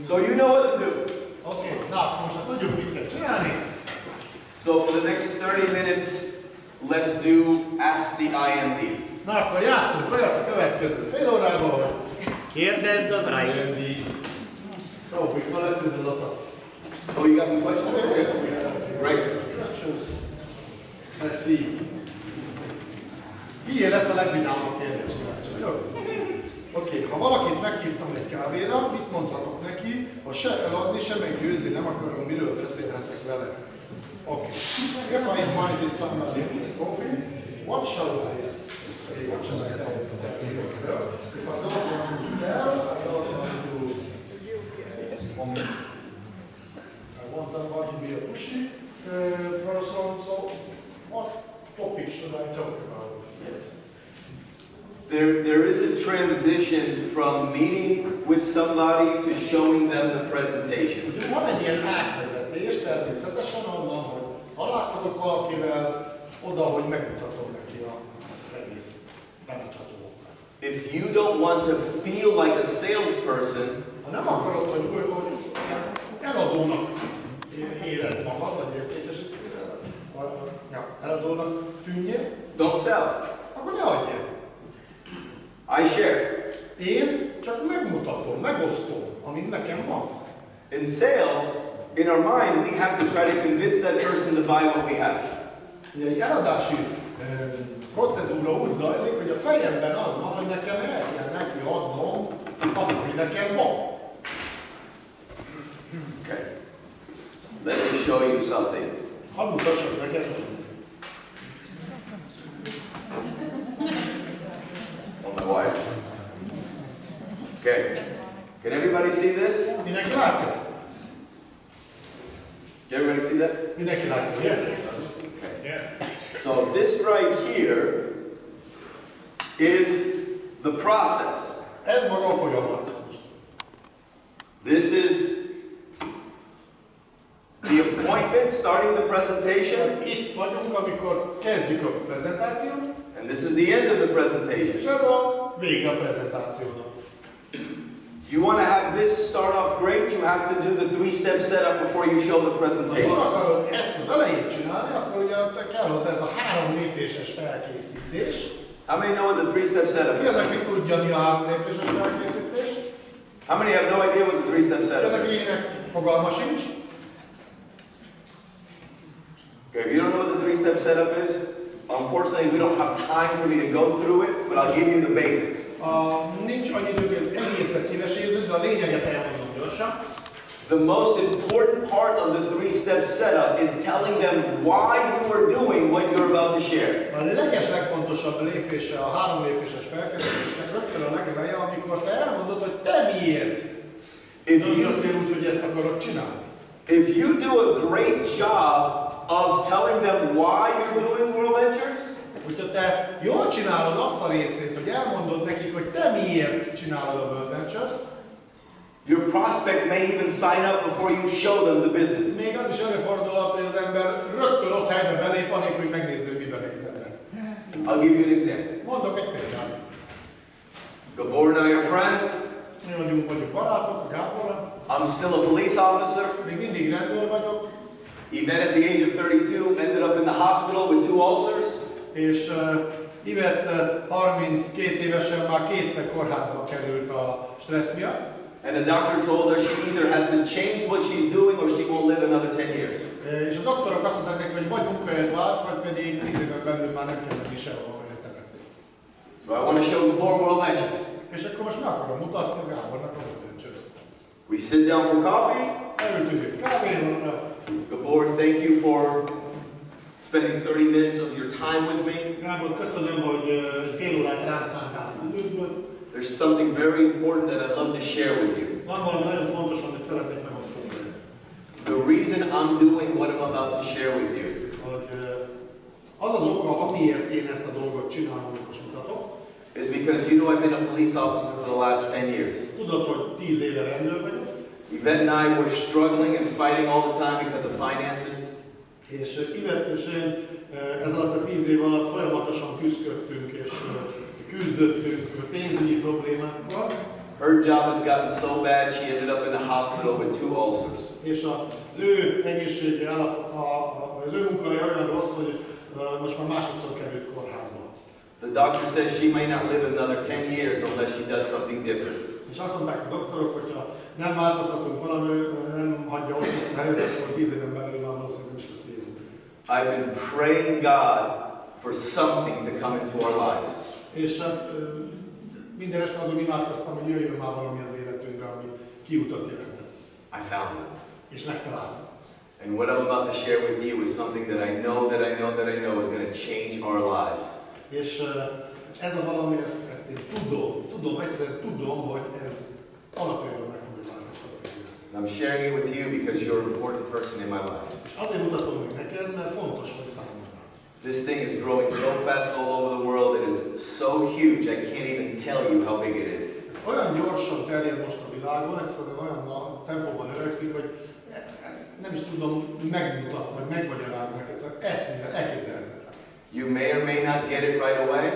So you know what to do. Oké, na, most tudjuk, mit kell csinálni. So for the next 30 minutes, let's do Ask the IMD. Na, akkor játszunk olyat a következő fél órában, hogy kérdezd az IMD. So, let's do the lot of... Oh, you got some questions? Great. Let's see. Milyen lesz a legvidámabb kérdés? Oké, ha valakit meghívtam egy kávéra, mit mondhatok neki, ha se eladni, se meggyőzni nem akarom, miről beszélhetek vele? Oké. If I invited somebody for a coffee, what shall I say? What shall I tell them? If I don't want to sell, I don't want to... I want somebody to be a pushy person, so what topic should I talk about? Yes. There is a transition from meeting with somebody to showing them the presentation. Van egy ilyen átvezetés természetesen onnan, hogy találkozok valakivel, oda, hogy megmutatom neki az egész bemutatót. If you don't want to feel like a salesperson, Ha nem akarod, hogy eladónak érezd magad, vagy értékesítőre, eladónak tűnjél, don't sell. akkor ne adjél. I share. Én csak megmutatom, megosztom, ami nekem van. In sales, in our mind, we have to try to convince that person to buy what we have. Ugye egy eladási procedúra úgy zajlik, hogy a fejemben az van, hogy nekem el kell neki adnom azt, ami nekem van. Okay. Let me show you something. Hadd mutassak neked. On my wife. Okay. Can everybody see this? Mindenki látja? Can everybody see that? Mindenki látja, ugye? Okay. So this right here is the process. Ez maga a folyamat. This is the appointment, starting the presentation, Itt vagyunk, amikor kezdjük a prezentációt, and this is the end of the és presentation. ez a vége a prezentációnak. You want to have this start off great, you have to do the three-step setup before you show the Ha presentation. akarod ezt az elejét csinálni, akkor ugye kell hozzá ez a 3 lépéses felkészítés. How many know what the three-step setup Ki az, is? aki tudja, mi a 3 lépéses felkészítés? How many have no idea what the three-step Ki az, setup is? akinek fogalma sincs? Okay, if you don't know what the three-step setup is, unfortunately we don't have time for me to go through it, but I'll give you the basics. Nincs annyi idő, hogy az egészet kivesézzük, de a lényeget elmondom gyorsan. The most important part of the three-step setup is telling them why you are doing what you're about to share. A legfontosabb lépése a 3 lépéses felkészítésnek rögtön a legeleje, amikor te elmondod, hogy te miért döntöttél úgy, hogy ezt akarod csinálni. If you do a great job of telling them why you're doing World Ventures, Hogyha te jól csinálod azt a részét, hogy elmondod nekik, hogy te miért csinálod a World Ventures, your prospect may even sign up before you show them the business. még az is előfordulhat, hogy az ember rögtön ott helyben belép, anélkül, hogy megnézni, hogy miben lép benne. I'll give you an example. Mondok egy példát. Gabor and I are friends. Mi vagyunk barátok, a Gáborral. I'm still a police officer. Még mindig rendőr vagyok. Yvette at the age of 32 ended up in the hospital with 2 ulcers. És Yvette 32 évesen már 2-szer kórházba került a stressz miatt. And the doctor told her she either has to change what she's doing or she won't live another 10 years. És a doktorok azt mondták neki, hogy vagy munkahelyet vált, vagy pedig 10 éven belül már nem kezdeni sehol temetni. So I want to show Gabor World Ventures. És akkor most meg akarom mutatni a Gábornak a World Ventures. We sit down for coffee. Elültünk egy kávéra. Gabor, thank you for spending 30 minutes of your time with me. Gábor, köszönöm, hogy egy fél órát rám szántál az idődből. There's something very important that I'd love to share with you. Van valami nagyon fontos, amit szeretnék megosztani. The reason I'm doing what I'm about to share with you Hogy az az oka, amiért én ezt a dolgot csinálom, és mutatok. is because you know I've been a police officer for the last 10 years. Tudod, hogy 10 éve rendőr vagyok. Yvette and I were struggling and fighting all the time because of finances. És Yvette és én ez alatt a 10 év alatt folyamatosan küzdöttünk és küzdöttünk pénzügyi problémákkal. Her job has gotten so bad she ended up in the hospital with 2 ulcers. És az ő egészsége, az ő munkája olyan rossz, hogy most már másodszor került kórházba. The doctor says she may not live another 10 years unless she does something different. És azt mondták a doktorok, hogyha nem változtatunk valami, nem hagyja ott ezt a helyet, akkor 10 éven belül már valószínűleg is lesz élünk. I've been praying God for something to come into our lives. És minden este azon imádkoztam, hogy jöjjön már valami az életünkbe, ami kiutat jelentett. I found it. És megtaláltam. And what I'm about to share with you is something that I know is going to change our lives. És ez a valami, ezt én egyszerűen tudom, hogy ez alapjában meg fogja változtatni. I'm sharing it with you because you're an important person in my life. És azért mutatom meg neked, mert fontos vagy számomra. This thing is growing so fast all over the world and it's so huge I can't even tell you how big it is. Ez olyan gyorsan terjed most a világon, egyszerűen olyan tempóban öregszik, hogy nem is tudom megmutatni, vagy megmagyarázni neked, egyszerűen ezt minden elképzelhetetlen. You may or may not get it right away.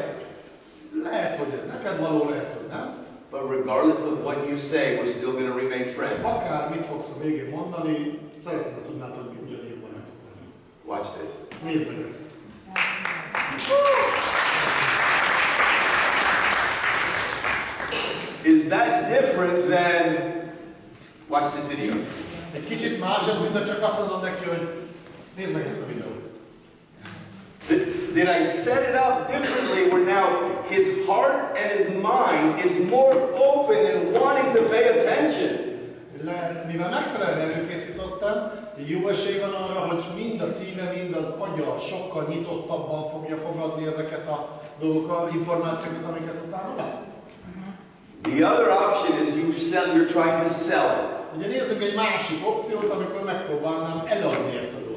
Lehet, hogy ez neked való, lehet, hogy nem. But regardless of what you say, we're still going to remain friends. Akár mit fogsz a végén mondani, szeretném, hogy tudnád, hogy mi ugyanígy barátok vagyunk. Watch this. Nézd meg ezt. Is that different than... Watch this video. Egy kicsit más ez, mint csak azt mondom neki, hogy nézd meg ezt a videót. Did I set it up differently where now his heart and his mind is more open and wanting to pay attention? Mivel megfelelően előkészítettem, jó esély van arra, hogy mind a szíve, mind az agya sokkal nyitottabban fogja fogadni ezeket a dolgokat, információkat, amiket utána lát. The other option is you're trying to sell it. Ugye nézzük egy másik opciót, amikor megpróbálnám eladni ezt a dolgot.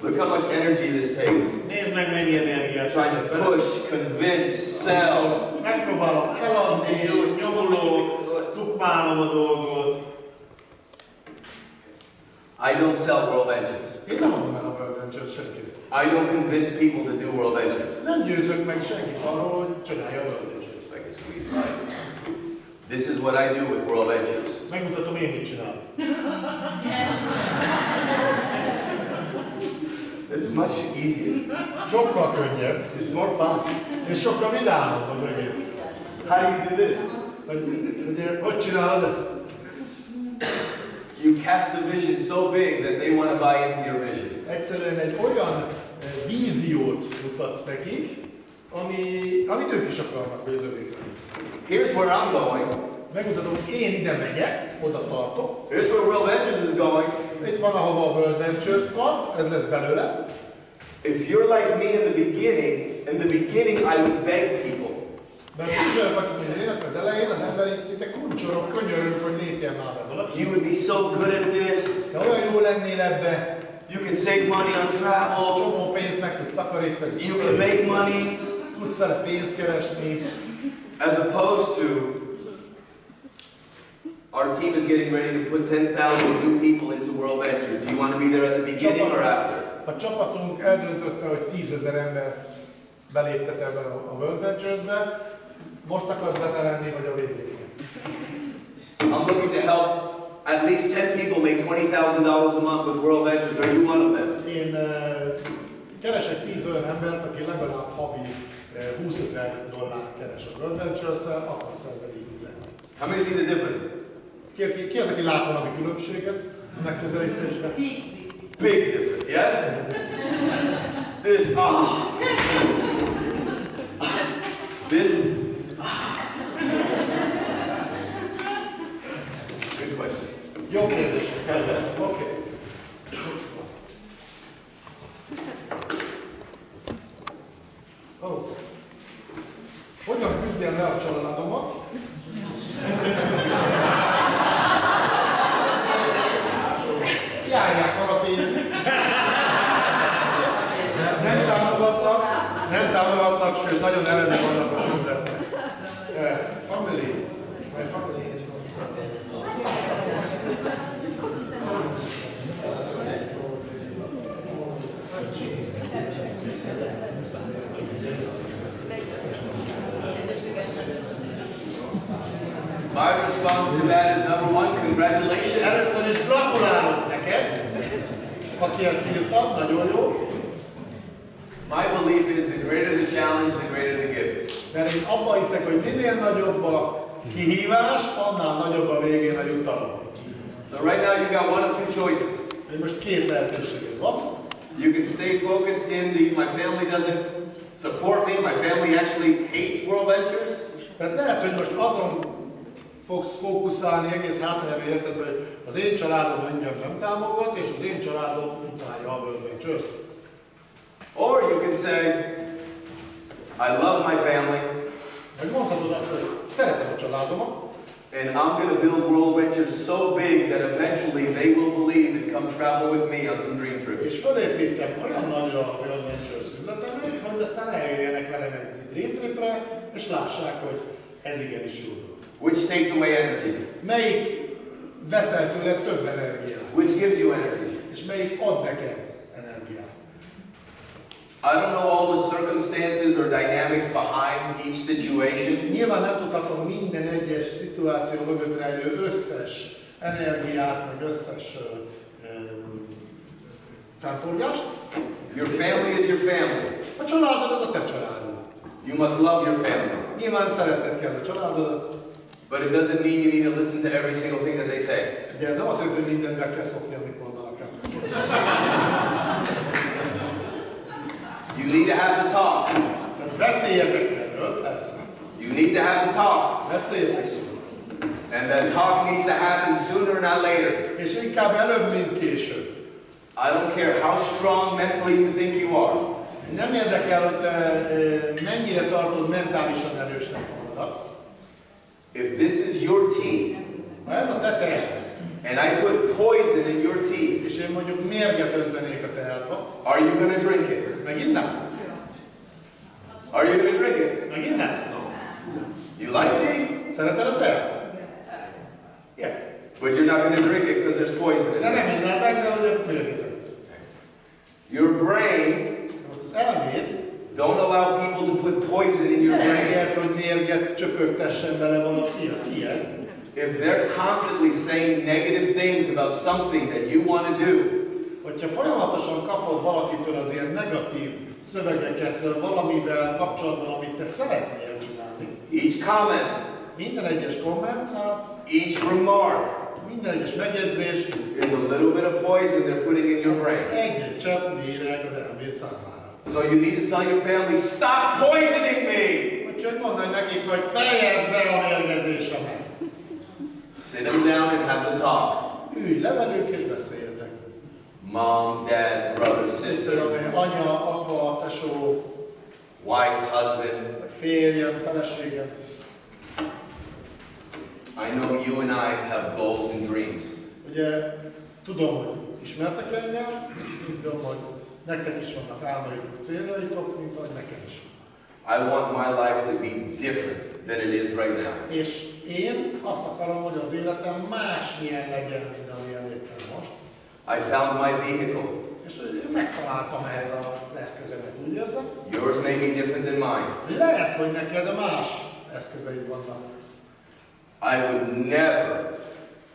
Look how much energy this takes. Nézd meg, mennyi energiát Trying to push, convince, sell. Megpróbálom eladni, nyomulok, tukmálom a dolgot. I don't sell World Ventures. Én nem adom el a World Ventures senkinek. I don't convince people to do World Ventures. Nem győzök meg senkit arról, hogy csinálja a World Ventures. If I can squeeze by. This is what I do with World Ventures. Megmutatom én, mit csinálok. It's much easier. Sokkal könnyebb. It's more fun. És sokkal vidámabb az egész. How do you do this? Hogy csinálod ezt? You cast the vision so big that they want to buy into your vision. Egyszerűen egy olyan víziót mutatsz nekik, amit ők is akarnak, hogy az övék legyen. Here's where I'm going. Megmutatom, hogy én ide megyek, oda tartok. Here's where World Ventures is going. Itt van, ahova a World Ventures tart, ez lesz belőle. If you're like me in the beginning I would beg people. Mert olyan vagyok, mint én, az elején az ember így szinte kuncsorog, könyörög, hogy lépjen már be valaki. You would be so good at this. De olyan jó lennél ebbe. You can save money on travel. Csomó pénzt meg tudsz takarítani. You can make money. Tudsz vele pénzt keresni. As opposed to our team is getting ready to put 10,000 new people into World Ventures. Do you want to be there at the beginning or after? A csapatunk eldöntötte, hogy 10 000 ember beléptet ebbe a World Ventures-be. Most akarsz benne lenni, vagy a végén? I'm looking to help at least 10 people make $20,000 a month with World Ventures. Are you one of them? Én keresek 10 olyan embert, aki legalább havi $20,000 keres a World Ventures-szel, akarsz ezzel így lenni. How many see the difference? Ki az, aki lát valami különbséget a megközelítésben? Big difference, yes? This, This, Good question. Jó kérdés. Oké. Hogyan küzdjem le a családomat? Járják karatézni. Nem támogatnak, sőt nagyon ellene vannak a mindennek. Family. My family is not. My response Aki ezt írta, nagyon jó. My belief is the greater the challenge, the greater the gift. Mert én abban hiszek, hogy minél nagyobb a kihívás, annál nagyobb a végén a jutalom. So right now you got one of two choices. Most két lehetőséged van. You can stay focused in my family doesn't support me, my family actually hates World Ventures. Tehát lehet, hogy most azon fogsz fókuszálni egész hátralévő életedben, hogy az én családom engem nem támogat, és az én családom utálja a World Ventures. Or you can say, I love my family. Meg mondhatod azt, hogy szeretem a családomat, and I'm going to build World Ventures so big that eventually they will believe and come travel with me on some dream trips. és fölépítem olyan nagyra a World Ventures üzletemet, hogy aztán eljöjjenek velem egy dream tripre, és lássák, hogy ez igenis jó dolog. Which takes away energy? Melyik veszel tőle több energiát? Which gives you energy? És melyik ad neked energiát? I don't know all the circumstances or dynamics behind each situation. Nyilván nem tudhatom minden egyes szituáció mögött rejlő összes energiát, meg összes felforgást. Your family is your family. A családod az a te családod. You must love your family. Nyilván szeretned kell a családodat. But it doesn't mean you need to listen to every single thing that they say. De ez nem azt jelenti, hogy mindent be kell szokni, amit mondanak el. You need to have the talk. Tehát beszéljetek erről, persze. You need to have the talk. Beszéljetek erről. And that talk needs to happen sooner, not later. És inkább előbb, mint később. I don't care how strong mentally you think you are. Nem érdekel, hogy te mennyire tartod mentálisan erősnek magadat. If this is your tea, Ha ez a te tehed, and I put poison in your tea, és én mondjuk mérget öntenék a teádba, are you going to drink it? megint nem? Are you going to drink it? Megint nem? You like tea, Szereted a teát? Igen. but you're not going to drink it because there's poison in De nem it. innál meg, mert ugye mérgezett. Your brain, Most az elméd don't allow people to put poison in your ne brain. enged, hogy mérget csöpögtessen bele valaki ilyen. If they're constantly saying negative things about something that you want to do, Hogyha folyamatosan kapod valakitől az ilyen negatív szövegeket valamivel kapcsolatban, amit te szeretnél csinálni, each comment, minden egyes kommentár, each remark minden egyes megjegyzés, is a little bit of poison they're putting in your brain. egy-egy csepp méreg az elméd számára. So you need to tell your family, stop poisoning me! Úgyhogy mondd nekik, hogy fejezd be a mérgezésemet. Sit them down and have the talk. Ülj le velük és beszéljetek. Mom, dad, brother, sister, Anya, apa, tesó, wife, husband. vagy férjem, feleségem. I know you and I have goals and dreams. Ugye tudom, hogy ismertek engem, tudom, hogy nektek is vannak álmaitok, céljaitok, mint ahogy nekem is. I want my life to be different than it is right now. És én azt akarom, hogy az életem másmilyen legyen, mint amilyen éppen most. I found my vehicle. És én megtaláltam ehhez az eszközemet, úgy érzem. Yours may be different than mine. Lehet, hogy neked más eszközeid vannak. I would never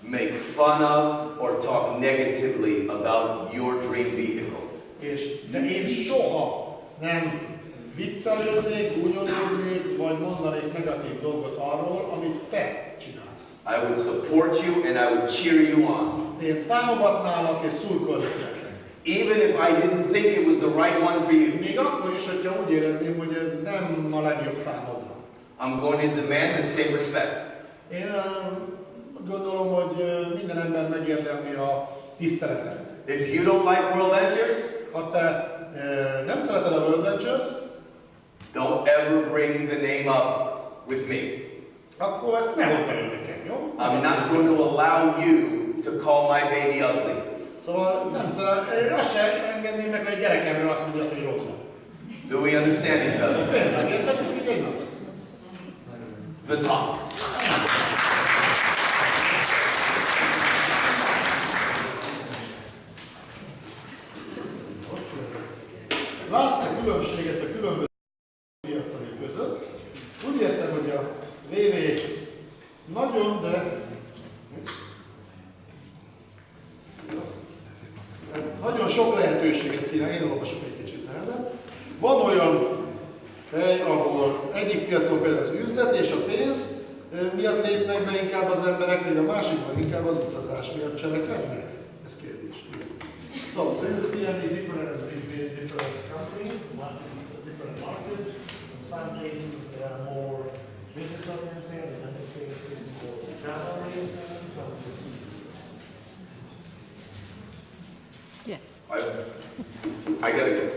make fun of or talk negatively about your dream vehicle. De én soha nem viccelődnék, gúnyolódnék, vagy mondanék negatív dolgot arról, amit te csinálsz. I would support you and I would cheer you on. Én támogatnálak és szurkolnék nektek. Even if I didn't think it was the right one for you. Még akkor is, hogyha úgy érezném, hogy ez nem a legjobb számodra. I'm going to demand the same respect. Én gondolom, hogy minden ember megérdemli a tiszteletet. If you don't like World Ventures, Ha te nem szereted a World Ventures, don't ever bring the name up with me. akkor ezt ne hozd elő nekem, jó? I'm not going to allow you to call my baby ugly. Szóval nem szeretem, azt sem engedném meg, hogy a gyerekemről azt mondja, hogy rossz. Do we understand each other? Én megértetünk így egy nap. The talk. Látsz-e különbséget a különböző piacai között? Úgy értem, hogy a VV nagyon, de nagyon sok lehetőséget kínál, én olvasok egy kicsit nehezebb. Van olyan hely, ahol egyik piacon például az üzlet és a pénz miatt lépnek be inkább az emberek, vagy a másikban inkább az utazás miatt cselekednek? Ez kérdés. So, do you see any difference between different countries, different markets? In some cases, they are more business oriented, in other cases, more travel oriented. How do you see?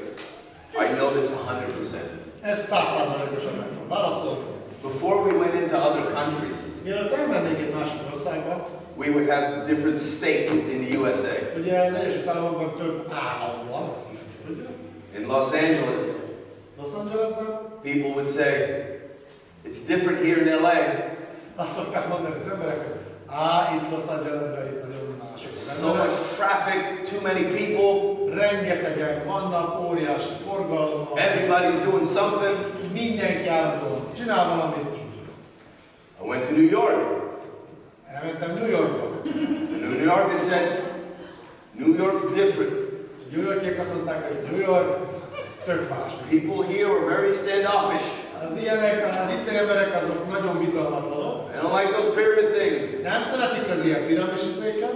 I know this 100%. Ez 100%-osan meg tudom válaszolni. Before we went into other countries, Mielőtt elmennénk egy másik országba, we would have different states in the USA. ugye az Egyesült Államokban több állam van, azt tudjuk. In Los Angeles, Los Angelesben people would say, it's different here in LA. azt szokták mondani az emberek, hogy itt Los Angelesben itt nagyon mások az So emberek. much traffic, too many people, Rengetegen vannak, óriási forgalom van. everybody's doing something. Mindenki állandóan csinál valamit. I went to New York. Elmentem New Yorkba. And New Yorkers said, New York's different. New Yorkiek azt mondták, hogy New York, ez tök más. People here are very standoffish. Az ilyenek, az itteni emberek azok nagyon bizalmatlanok. They don't like those pyramid things. Nem szeretik az ilyen piramisizéket.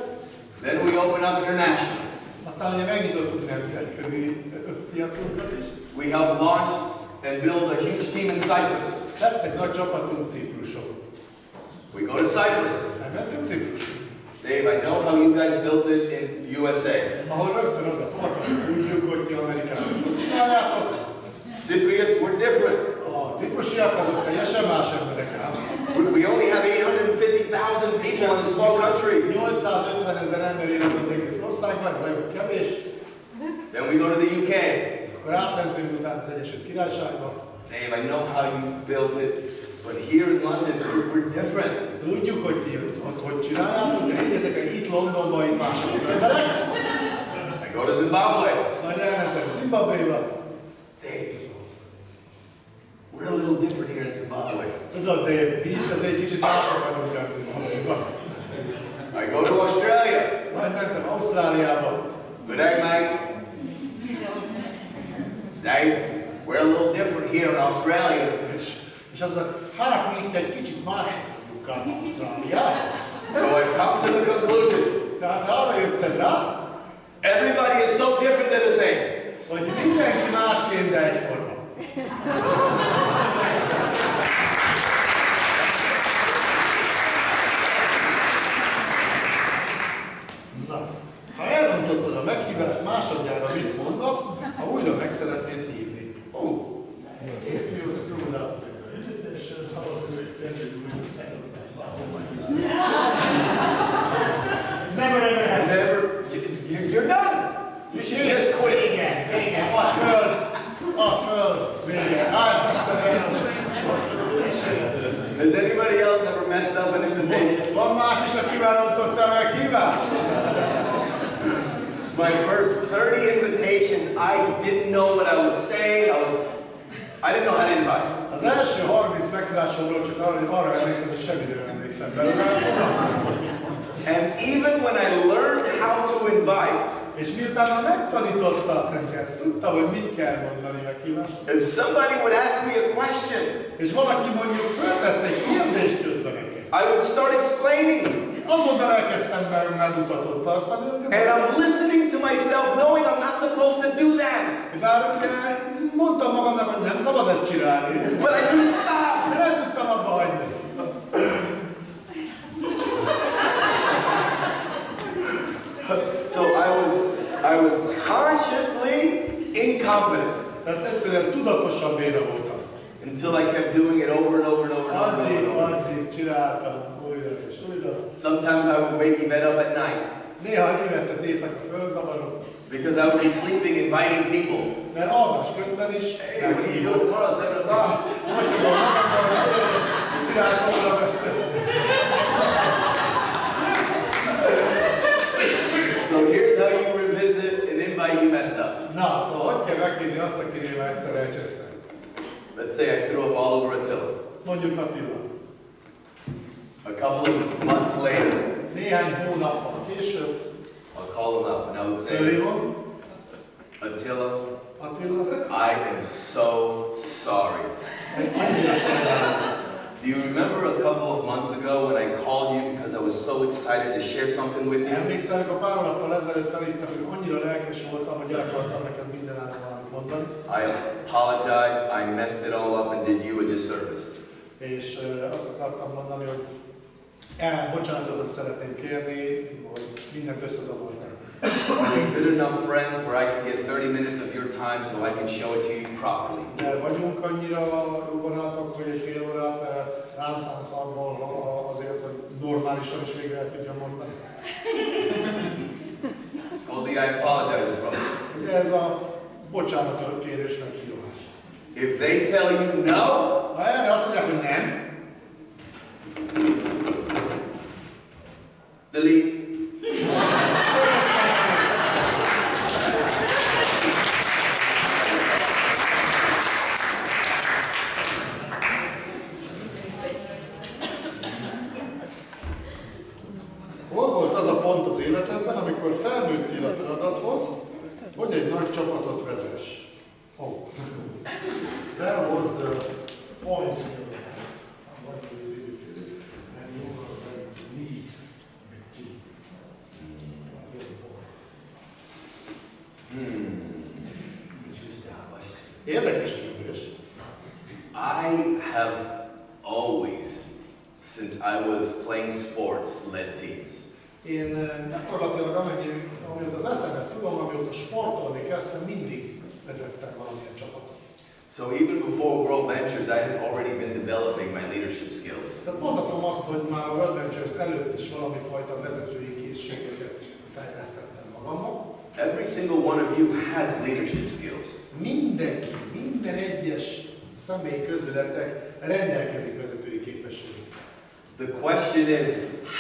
Then we open up international. Aztán ugye megnyitottuk nemzetközi piacunkat is. We helped launch and build a huge team in Cyprus. Lett egy nagy csapatunk Cipruson. We go to Cyprus. Elmentünk Ciprusra. Dave, I know how you guys built it in USA. Ahol rögtön az a forma, hogy tudjuk, hogy ti Amerikában ezt csináljátok. Cypriots were different. A ciprusiak azok teljesen más emberek ám. We only have 850,000 people in a small country. 850 000 ember él az egész országban, ez nagyon kevés. Then we go to the UK. Akkor átmentünk utána az Egyesült Királyságba. Dave, I know how you built it, but here in London, we're different. Tudjuk, hogy ti ott hogy csináljátok, de higgyetek, hogy itt Londonban itt mások az emberek. I go to Zimbabwe. Majd elmentem Zimbabwe-ba. Dave, we're a little different here in Zimbabwe. Tudod, de mi itt az egy kicsit mások vagyunk el Zimbabwe-ban. I go to Australia. Majd mentem Ausztráliába. Good day, mate. Dave, we're a little different here in Australia. És az a hát mi itt egy kicsit mások vagyunk át Ausztráliában. So I've come to the conclusion. Tehát arra jöttem rá, Everybody is so different they're the same. hogy mindenki másként, de egyforma. Na, ha elrontottad a meghívást másodjára, mit mondasz, ha újra meg szeretnéd hívni? If you screwed up with the invitation, how can you do it the second time? Never ever happened. Never. You're done. You should just quit. Igen, add föl, vége. Ezt nem szeretem. Has anybody else ever messed up an invitation? Van más is, aki elrontotta a meghívást? My first 30 invitations, I didn't know what I was saying. I didn't know how to invite. Az első 30 meghívásomról csak arra emlékszem, hogy semmiről nem emlékszem belőle. And even when I learned how to invite, És miután megtanította nekem, tudta, hogy mit kell mondani meghívást. if somebody would ask me a question, És valaki mondjuk föltette egy kérdést közben nekem. I would start explaining. Azonnal elkezdtem megmutatót tartani. And I'm listening to myself knowing I'm not supposed to do that. Bár ugye mondtam magamnak, hogy nem szabad ezt csinálni. But I couldn't stop. De nem tudtam abba hagyni. So I was consciously incompetent Tehát egyszerűen tudatosan béna voltam. until I kept doing it over and over and over and over and over. Addig csináltam újra és újra. Sometimes I would wake Yvette up at night Néha Yvettet éjszaka fölzavarok, because I would be sleeping, inviting people. mert alvás közben is Hey, what are you doing tomorrow at 7 o'clock? hogy tudom magamban, hogy csinálsz holnap este. So here's how you revisit an invite you messed up. Na, szóval hogy kell meghívni azt, akinél már egyszer elcsesztem? Let's say I threw up all over Attila. Mondjuk Attila. A couple of months later, Néhány hónappal később I'll call him up and I would say, fölhívom, Attila, Attila, I am so sorry. annyira sajnálom. Do you remember a couple of months ago when I called you because I was so excited to share something with you? Emlékszel, amikor pár hónappal ezelőtt felhívtam, hogy annyira lelkes voltam, hogy el akartam neked mindenáron valamit mondani. I apologize, I messed it all up and did you a disservice. És azt akartam mondani, hogy bocsánatot szeretném kérni, hogy mindent összezaboltam. Are we good enough friends where I can get 30 minutes of your time so I can show it to you properly? De vagyunk annyira jó barátok, hogy egy fél órát rám szánsz abból azért, hogy normálisan is végre el tudjam mondani. Goldie, I apologize, brother. Ugye ez a bocsánatot kérés meghívás. If they tell you no, Ha erre azt mondják, hogy nem, delete. hol volt az a pont az életedben, amikor felnőttél a feladathoz, hogy egy nagy csapatot vezess? Oh. That was the point. What do you do if you and you lead a big team? That was the point. Érdekes kérdés. I have always, since I was playing sports, led teams. Én gyakorlatilag amióta az eszemet tudom, amióta sportolni kezdtem, mindig vezettem valamilyen csapatot. So even before World Ventures, I had already been developing my leadership skills. Tehát mondhatom azt, hogy már a World Ventures előtt is valami fajta vezetői készségeket fejlesztettem magamban. Every single one of you has leadership skills. Mindenki, minden egyes személy közületek rendelkezik vezetői képességgel. The question is,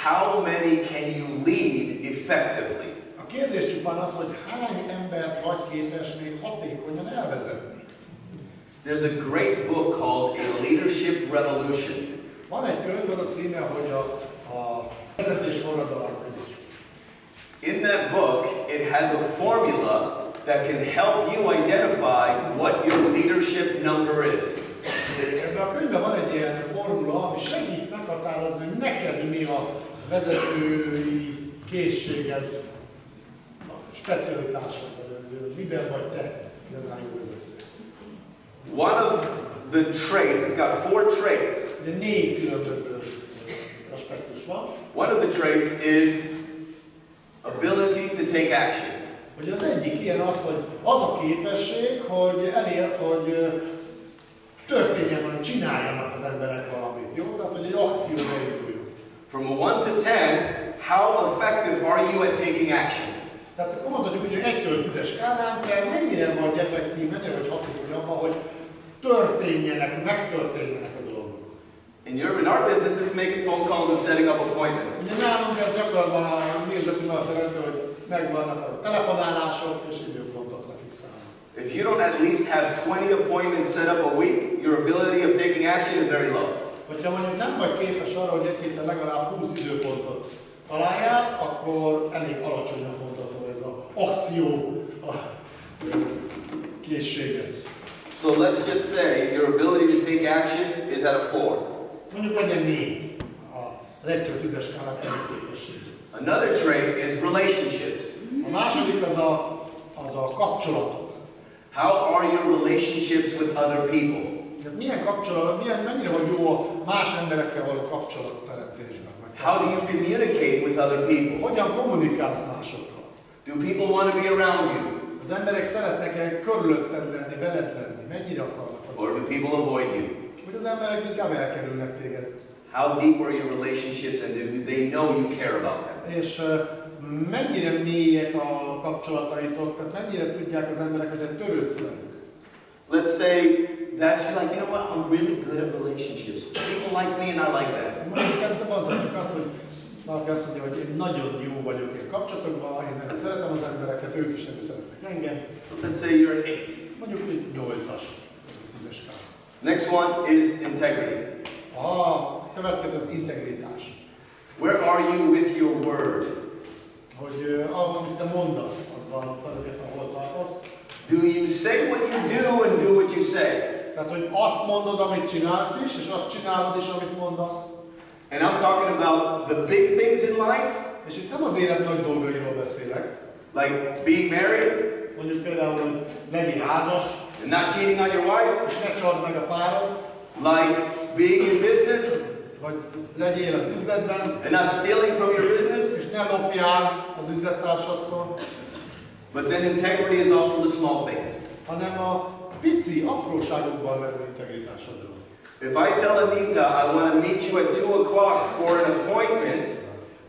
how many can you lead effectively? A kérdés csupán az, hogy hány embert vagy képes még hatékonyan elvezetni. There's a great book called A Leadership Revolution. Van egy könyv, az a címe, hogy a vezetés forradalom. In that book, it has a formula that can help you identify what your leadership number is. Ebben a könyvben van egy ilyen formula, ami segít meghatározni, hogy neked mi a vezetői készséged, a specialitásod, miben vagy te igazán jó vezető. One of the traits, it's got 4 traits. Ugye 4 különböző aspektus van. One of the traits is ability to take action. Ugye az egyik ilyen az, hogy az a képesség, hogy elért, hogy történjen, hogy csináljanak az emberek valamit, jó? Tehát, hogy egy akció beinduljon. From a 1 to 10, how effective are you at taking action? Tehát akkor mondhatjuk, hogy 1-től 10-es skálán, te mennyire vagy effektív, mennyire vagy hatékony abban, hogy megtörténjenek a dolgok. In our business, it's making phone calls and setting up appointments. Ugye nálunk ez gyakorlatban a mi üzletünk azt jelenti, hogy megvannak a telefonálások és időpontot lefixálni. If you don't at least have 20 appointments set up a week, your ability of taking action is very low. Hogyha mondjuk nem vagy képes arra, hogy egy héten legalább 20 időpontot találjál, akkor elég alacsonynak mondható ez az akció a készséget. So let's just say your ability to take action is at a 4. Mondjuk legyen 4 az 1-től 10-es skálán elég képesség. Another trait is relationships. A második az a kapcsolatok. How are your relationships with other people? Milyen kapcsolat, mennyire vagy jó a más emberekkel való kapcsolatteremtésben? How do you communicate with other people? Hogyan kommunikálsz másokkal? Do people want to be around you? Az emberek szeretnek-e körülötted lenni, veled lenni? Mennyire akarnak? Or do people avoid you? Vagy az emberek inkább elkerülnek téged? How deep are your relationships and do they know you care about them? És mennyire mélyek a kapcsolataitok, tehát mennyire tudják az emberek, hogy te törődsz velük? Let's say that you're like, you know what, I'm really good at relationships. People like me and I like that. Mondhatjuk azt, hogy valaki azt mondja, hogy én nagyon jó vagyok én kapcsolatokban, én nagyon szeretem az embereket, ők is nem szeretnek engem. So let's say you're an 8. Mondjuk, hogy 8-as, 10-es skálán. Next one is integrity. A következő az integritás. Where are you with your word? Hogy amit te mondasz, azzal tulajdonképpen hol tartasz. say what you do and do what you say. Tehát, hogy azt mondod, amit csinálsz is, és azt csinálod is, amit mondasz. And I'm talking about the big things in life, És itt nem az élet nagy dolgairól beszélek. like being married Mondjuk például, hogy legyél házas, and not cheating on your wife, és ne csald meg a párod, like being in business vagy legyél az üzletben, and not stealing from your business. és ne lopjál az üzlettársadtól, But then integrity is also the small things. hanem a pici, apróságokban levő integritásodról. If I tell Anita I want to meet you at 2 o'clock for an appointment,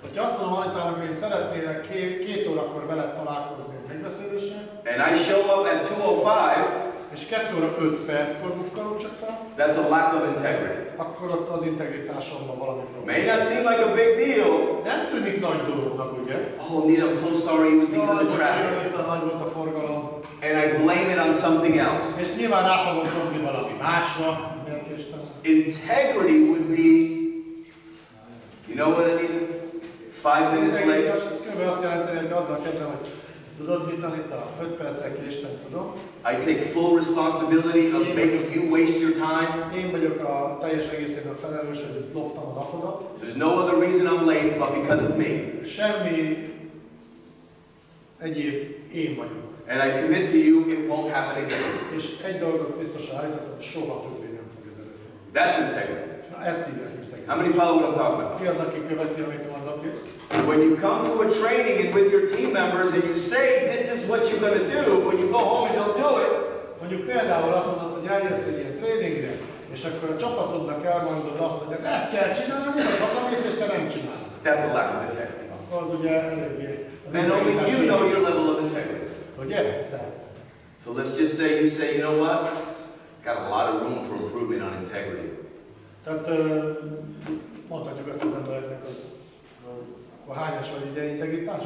Hogyha azt mondom Anitának, hogy én szeretnélek 2 órakor veled találkozni egy megbeszélésen, and I show up at 2:05, és 2 óra 5 perckor bukkanok csak fel, that's a lack of integrity. akkor ott az integritásomban valami May probléma. not seem like a big deal. Nem tűnik nagy dolognak, ugye? Oh, Anita, I'm so sorry, it was because of traffic. Nagy volt a forgalom. And I blame it on something else. És nyilván rá fogom dobni valami másra, miért késtem. Integrity would be, you know what, Anita? 5 minutes late. Integritás, ez kb. Azt jelenteni, hogy azzal kezdem, hogy tudod mit, Anita? 5 perccel késtem, tudom. I take full responsibility of making you waste your time. Én vagyok a teljes egészében felelős, hogy loptam a napodat. There's no other reason I'm late but because of me. Semmi egyéb, én vagyok. And I commit to you, it won't happen again. És egy dolgot biztosan állítatom, hogy soha többé nem fog ez előfordulni. That's integrity. Na ezt hívják integritás. How many follow what I'm talking about? Ki az, aki követi, amit mondok itt? When you come to a training and with your team members and you say this is what you're going to do, when you go home and don't do it, Mondjuk például azt mondod, hogy eljössz egy ilyen tréningre, és akkor a csapatodnak elmondod azt, hogy ezt kell csinálni, vagy hazamész, és te nem csinálod. that's a lack of integrity. Akkor az ugye eléggé az And only integritás you know hiány. your level of integrity. Ugye? Te. So let's just say you know what? Got a lot of room for improvement on integrity. Tehát mondhatjuk ezt az embereknek, hogy akkor hányas vagy ugye integritás?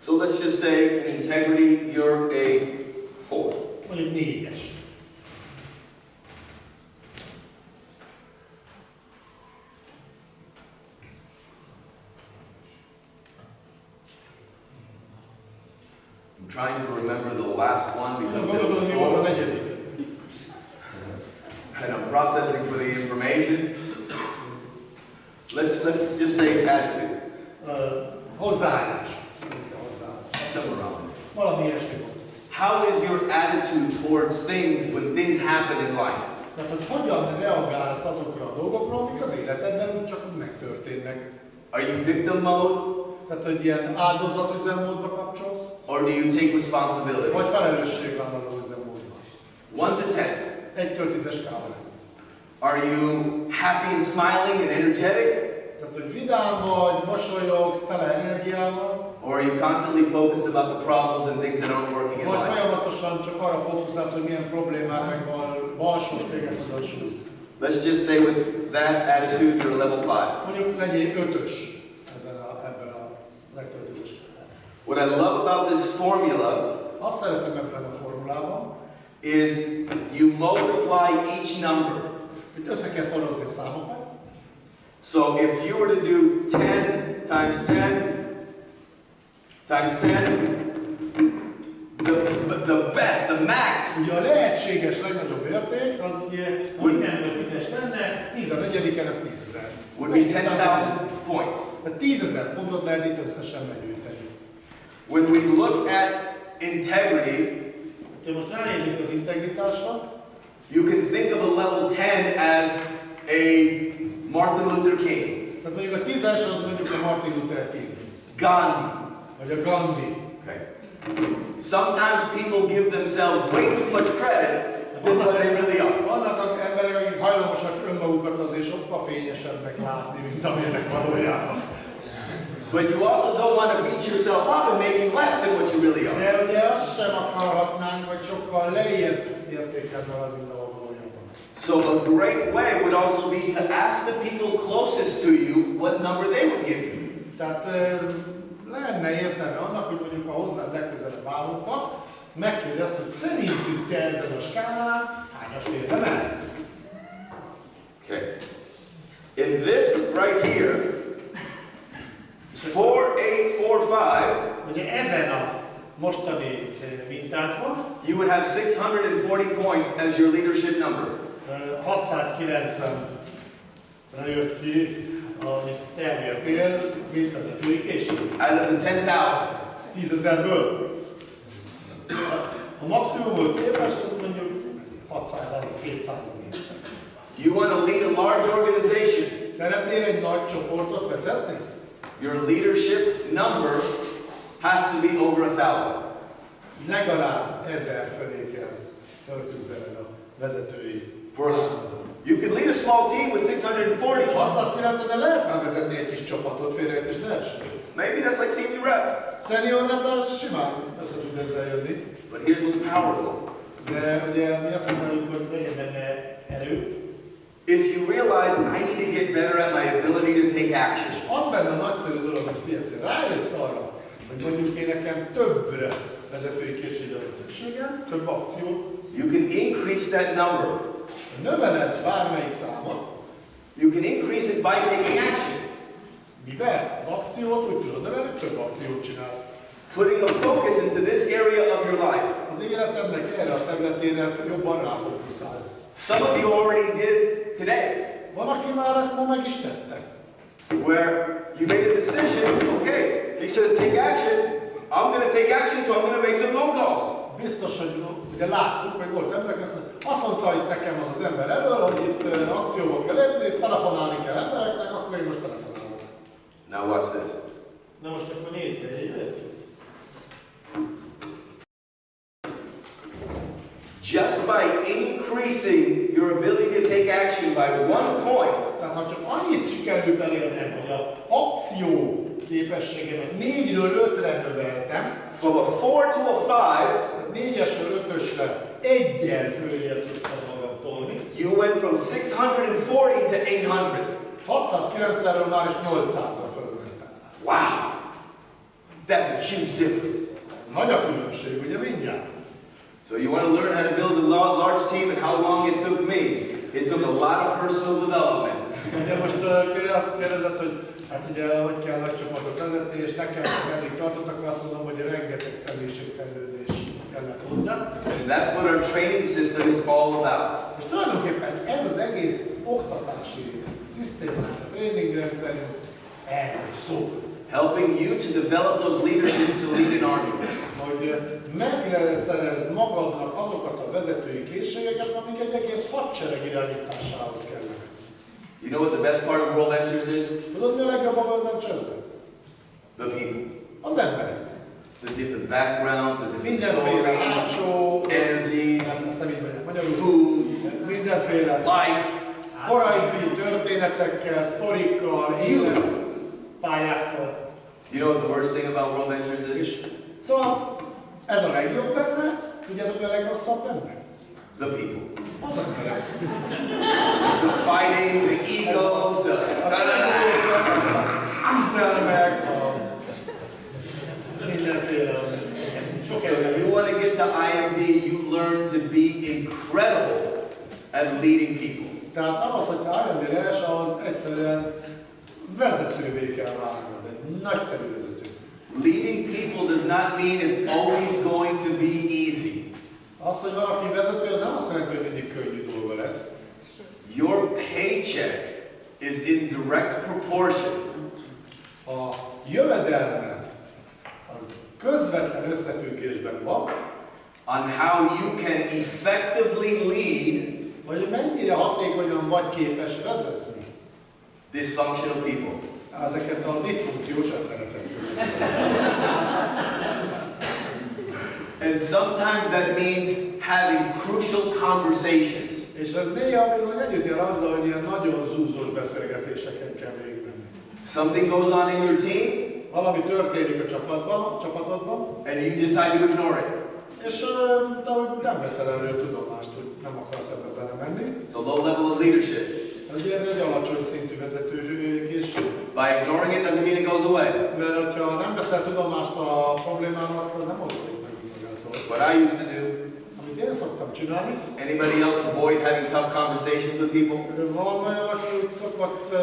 So let's just say in integrity you're a 4. Mondjuk 4-es. I'm trying to remember the last one because it Gondolom, was mi volt a 4. negyedik? And I'm processing for the information. Let's just say it's attitude. Hozzáállás. Hozzáállás. Somewhere around there. Valami ilyesmi volt. How is your attitude towards things when things happen in life? Tehát, hogy hogyan reagálsz azokra a dolgokra, amik az életedben úgy csak úgy megtörténnek. Are you victim mode Tehát, hogy ilyen áldozatüzemmódba kapcsolsz, or do you take responsibility? vagy felelősségvállaló üzemmódba. 1 to 10. 1-től 10-es skálán. Are you happy and smiling and energetic? Tehát, hogy vidám vagy, mosolyogsz, tele energiával, Or are you constantly focused about the problems and things that aren't working in vagy life? folyamatosan csak arra fókuszálsz, hogy milyen problémák meg balsos téged tudod súlyt. Let's just say with that attitude, you're level 5. Mondjuk legyél 5-ös ebben a legtöbb 10-es. What I love about this formula Azt szeretem ebben a formulában, is you multiply each number. hogy össze kell szorozni a számokat. So if you were to do 10 times 10 times 10, the best, the max, Ugye a lehetséges legnagyobb érték, az ugye, ha mindenből 10-es lenne, 11-en ez 10 000. would be 10,000 points. Tehát 10 000 pontot lehet itt összesen meggyűjteni. When we look at integrity, Ha most ránézünk az integritásra, you can think of a level 10 as a Martin Luther King, tehát mondjuk a 10-es az mondjuk a Martin Luther King, Gandhi. vagy a Gandhi. Okay. Sometimes people give themselves way too much credit than what they really are. Vannak emberek, akik hajlamosak önmagukat azért sokkal fényesebbnek látni, mint amilyenek valójában. But you also don't want to beat yourself up and make you less than what you really are. De ugye azt sem akarhatnánk, hogy sokkal lejjebb értékelt valami, mint ahol valójában. So a great way would also be to ask the people closest to you what number they would give you. Tehát lenne értelme annak, hogy mondjuk a hozzád legközelebb állókat, megkérdezd, hogy szerintük te ezen a skálán hányas érdemelsz? Okay. In this right here, 4, 8, 4, 5, Ugye ezen a mostani mintákban. you would have 640 points as your leadership number. 690-ra jött ki, amit elértél, mint vezetői készség. Out of the 10,000. 10.000-ből. A maximumhoz képest az mondjuk 600-700. You want to lead a large organization. Szeretnél egy nagy csoportot vezetni? Your leadership number has to be over 1,000. Legalább 1000 fölé kell fölküzdened a vezetői számodra. You could lead a small team with 640. 690-en lehet már vezetni egy kis csapatot, félreértés ne essen. Maybe that's like senior rep. Senior rep simán össze tud ezzel jönni. But here's what's powerful. De ugye mi azt mondjuk, hogy legyen benne erő. If you realize I need to get better at my ability to take action, Az benne a nagyszerű dolog, hogy fiatal, rájössz arra, hogy mondjuk én nekem többre vezetői készségre van szükségem, több akciót. you can increase that number. Növeled bármelyik számot, You can increase it by taking action. mivel az akciót úgy tudod növelni, több akciót csinálsz. Putting a focus into this area of your life. Az életednek erre a területére jobban ráfókuszálsz. Some of you already did it today, Van, aki már ezt ma meg is tette. where you made a decision, okay, he says take action, I'm going to take action, so I'm going to make some phone calls. Biztos, hogy ugye láttuk, hogy volt emberek, azt mondta itt nekem az ember elől, hogy itt akcióba kell lépni, telefonálni kell embereknek, akkor én most telefonálok. Now watch this. Na most akkor nézz egy évet. Just by increasing your ability to take action by 1 point, Tehát ha csak annyit sikerült elérnem, hogy az akció képességemet 4-ről 5-re növeltem, from a 4 to a 5, tehát 4-esről 5-ösre egyel följel tudtam magam tolni. you went from 640 to 800. 690-ről már is 800-ra fölmentem. Wow! That's a huge difference. Nagy a különbség, ugye mindjárt? So you want to learn how to build a large team and how long it took me? It took a lot of personal development. Ugye most azt kérdezett, hogy hát ugye hogy kell nagy csapatot vezetni, és nekem eddig tartottak, azt mondom, hogy rengeteg személyiségfejlődés kellett hozzá. And that's what our training system is all about. És tulajdonképpen ez az egész oktatási szisztémák, a tréningrendszerünk, erről szól. Helping you to develop those leaderships to lead an army. Hogy megszerezd magadnak azokat a vezetői készségeket, amik egy egész hadsereg irányításához kellene. You know what the best part of World Ventures is? Tudod, mi a legjobb a World Ventures-ben? The people. Az emberek. The different backgrounds, the different Mindenféle stories, hátsó, energies, ezt nem így mondják, magyarul, foods, mindenféle life. korai történetekkel, sztorikkal, életpályákkal. You know what the worst thing about World Ventures is? Szóval ez a legjobb benne, tudjátok mi a legrosszabb benne? The people. Az emberek. The fighting, the egos, the... Küzdelmek, mindenféle. Sok So you want to get to IMD, you learn to be incredible at leading people. Tehát nem az, hogy te IMD-re es, az egyszerűen vezetővé kell válnod, egy nagyszerű vezető. Leading people does not mean it's always going to be easy. Az, hogy valaki vezető, az nem azt jelenti, hogy mindig könnyű dolga lesz. Your paycheck is in direct proportion A jövedelmed az közvetlen összefüggésben van, on how you can effectively lead hogy mennyire hatékonyan vagy képes vezetni dysfunctional people. ezeket a diszfunkciós embereket. And sometimes that means having crucial conversations. És ez néha bizony együtt jár azzal, hogy ilyen nagyon zúzós beszélgetéseken kell végigmenni. Something goes on in your team, Valami történik a csapatodban, and you decide to ignore it. és te nem veszel erről tudomást, hogy nem akarsz ebbe belemenni. It's a low level of leadership. Ugye ez egy alacsony szintű vezetőkészség. By ignoring it doesn't mean it goes away. Mert ha nem veszel tudomást a problémának, az nem oldódik meg magától. What I used to do. Amit én szoktam csinálni. Anybody else avoid having tough conversations with people? Van olyan, aki úgy szokott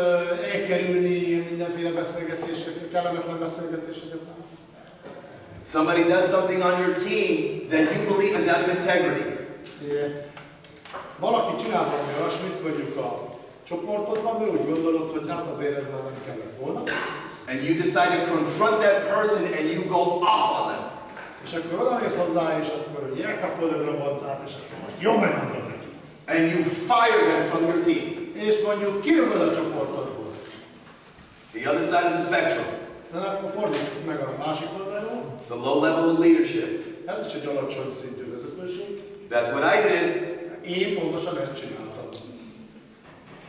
elkerülni mindenféle beszélgetéseket, kellemetlen beszélgetéseket. Somebody does something on your team that you believe is out of integrity. Valaki csinál valami olyasmit, mondjuk a csoportodban, mert úgy gondolod, hogy hát azért ez már nem kellett volna. And you decide to confront that person and you go off on them. És akkor odamész hozzá, és akkor hogy elkapod a roboncát, és akkor most jó megmondom neki. And you fire them from your team. És mondjuk kirúgod a csoportodból. The other side of the spectrum. De akkor fordítsuk meg a másik oldalról. It's a low level of leadership. Ez is egy alacsony szintű vezetőség. That's what I did. Én pontosan ezt csináltam.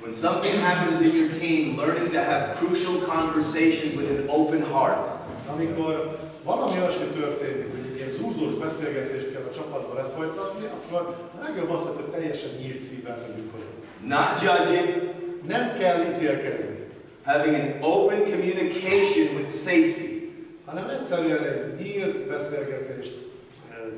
When something happens in your team, learning to have crucial conversations with an open heart. Amikor valami olyasmi történik, hogy egy ilyen zúzós beszélgetést kell a csapatba lefolytatni, akkor a legjobb az, hogy teljesen nyílt szívvel működünk. Not judging. Nem kell ítélkezni. Having an open communication with safety. Hanem egyszerűen egy nyílt beszélgetést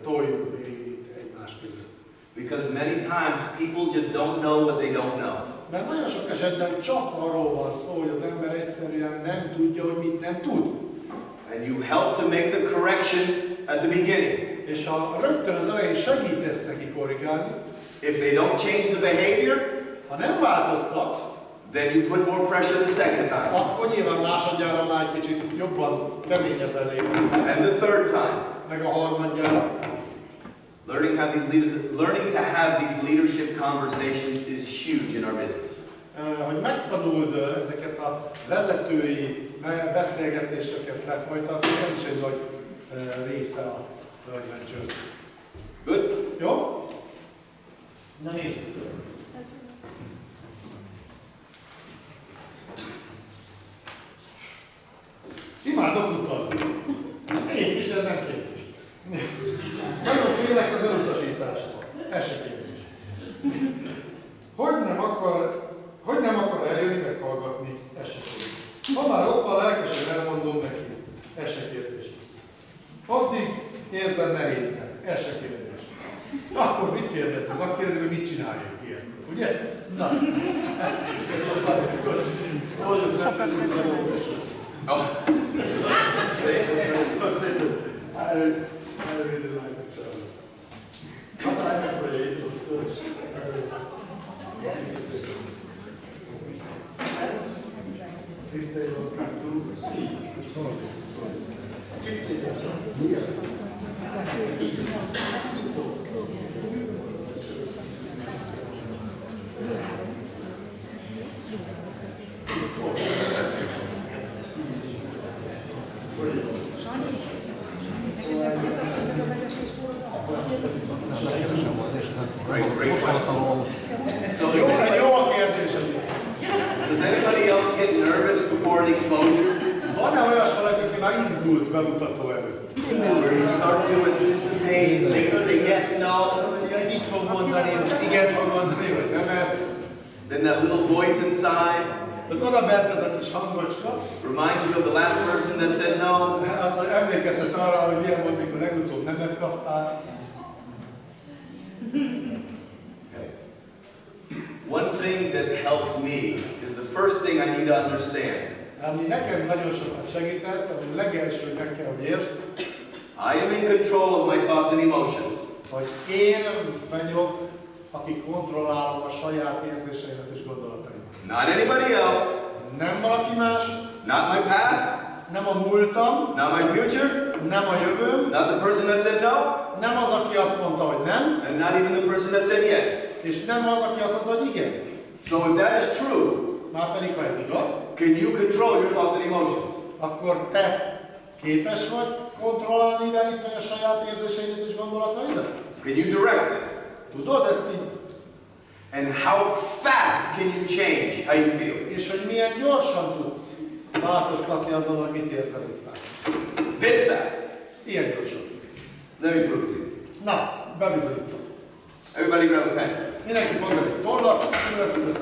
toljuk végig egymás között. Because many times people just don't know what they don't know. Mert nagyon sok esetben csak arról van szó, hogy az ember egyszerűen nem tudja, hogy mit nem tud. And you help to make the correction at the beginning. És ha rögtön az elején segítesz neki korrigálni, if they don't change the behavior, ha nem változtat, then you put more pressure the second time. Akkor nyilván másodjára már egy kicsit jobban, keményebben lépünk. And the third time. Meg a harmadjára. Learning to have these leadership conversations is huge in our business. Hogy megtanuld ezeket a vezetői beszélgetéseket lefolytatni, ez is egy nagy része a Ventures. Good? Jó? Na nézzük. Imádok utazni. Én is, de ez nem kérdés. Nagyon félek az elutasítástól. Ez se kérdés. Hogy nem akar eljönni, meghallgatni? Ez se kérdés. Ha már ott van, lelkesen elmondom neki. Ez se kérdés. Addig érzem nehéznek. Ez se kérdés. Akkor mit kérdezünk? Azt kérdezzük, hogy mit csináljunk ilyen. Ugye? Na. I really like the travel. But I'm afraid of course. If they will come to see the horses. If they are here. Great question. So does anybody else get nervous before an exposure? Van-e olyas valaki, aki már izgult bemutató előtt? Where you start to anticipate, they can say yes, no, Mit fog mondani, most igen fog mondani, vagy nemet? then that little voice inside Ott oda bent ez a kis hangocska, reminds you of the last person that said no. azt emlékeztet arra, hogy milyen volt, mikor legutóbb nemet kaptál. One thing that helped me is the first thing I need to understand. Ami nekem nagyon sokat segített, ami legelső, hogy meg kell, hogy értsd, I am in control of my thoughts and emotions. hogy én vagyok, aki kontrollálom a saját érzéseimet és gondolataimat. Not anybody else, Nem valaki más, not my past, nem a múltam, not my future, nem a jövőm, not the person that said no, nem az, aki azt mondta, hogy nem, and not even the person that said yes. és nem az, aki azt mondta, hogy igen. So if that is true, Márpedig, ha ez igaz, can you control your thoughts and emotions? akkor te képes vagy kontrollálni, irányítani a saját érzéseidet és gondolataidat? Can you direct it? Tudod ezt így? And how fast can you change how you feel? És hogy milyen gyorsan tudsz változtatni azon, hogy mit érzel éppen. This fast. Ilyen gyorsan. Let me prove it to you. Na, bebizonyítom. Everybody grab a pen. Mindenki fogja egy tollat, kiveszünk ezt.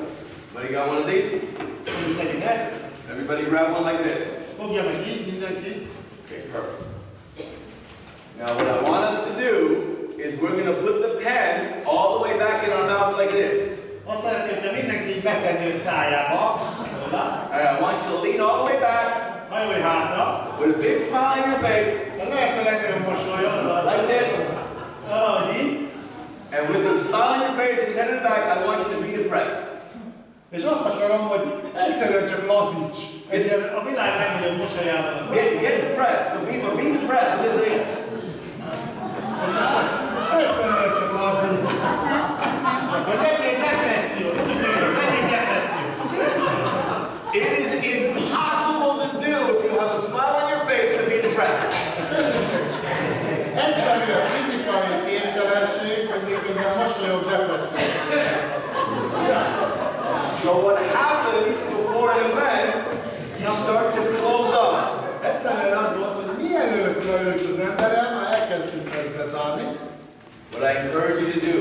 Everybody got one of these? Mindenki ezt. Everybody grab one like this. Fogja meg így mindenki. Okay, perfect. Now what I want us to do is we're going to put the pen all the way back in our mouths like this. Azt szeretném, hogy mindenki így betenni a szájába. And I want you to lean all the way back Hajolj hátra. with a big smile on your face. De lehető legnagyobb Egyszerűen csak lazíts. Egy ilyen a világ legnagyobb mosolyáza. Get the press. Be the press with this thing. Egyszerűen csak lazíts. Vagy legyél depresszió. Legyél depresszió. It is impossible to do if you have a smile on your face to be depressed. Egyszerűen fizikai képtelenség, hogy miközben mosolyog depresszió. So what happens before an event, you start to close up. Egyszerűen azt gondolod, hogy mielőtt leülsz az emberrel, már elkezdesz ezt bezárni. What I encourage you to do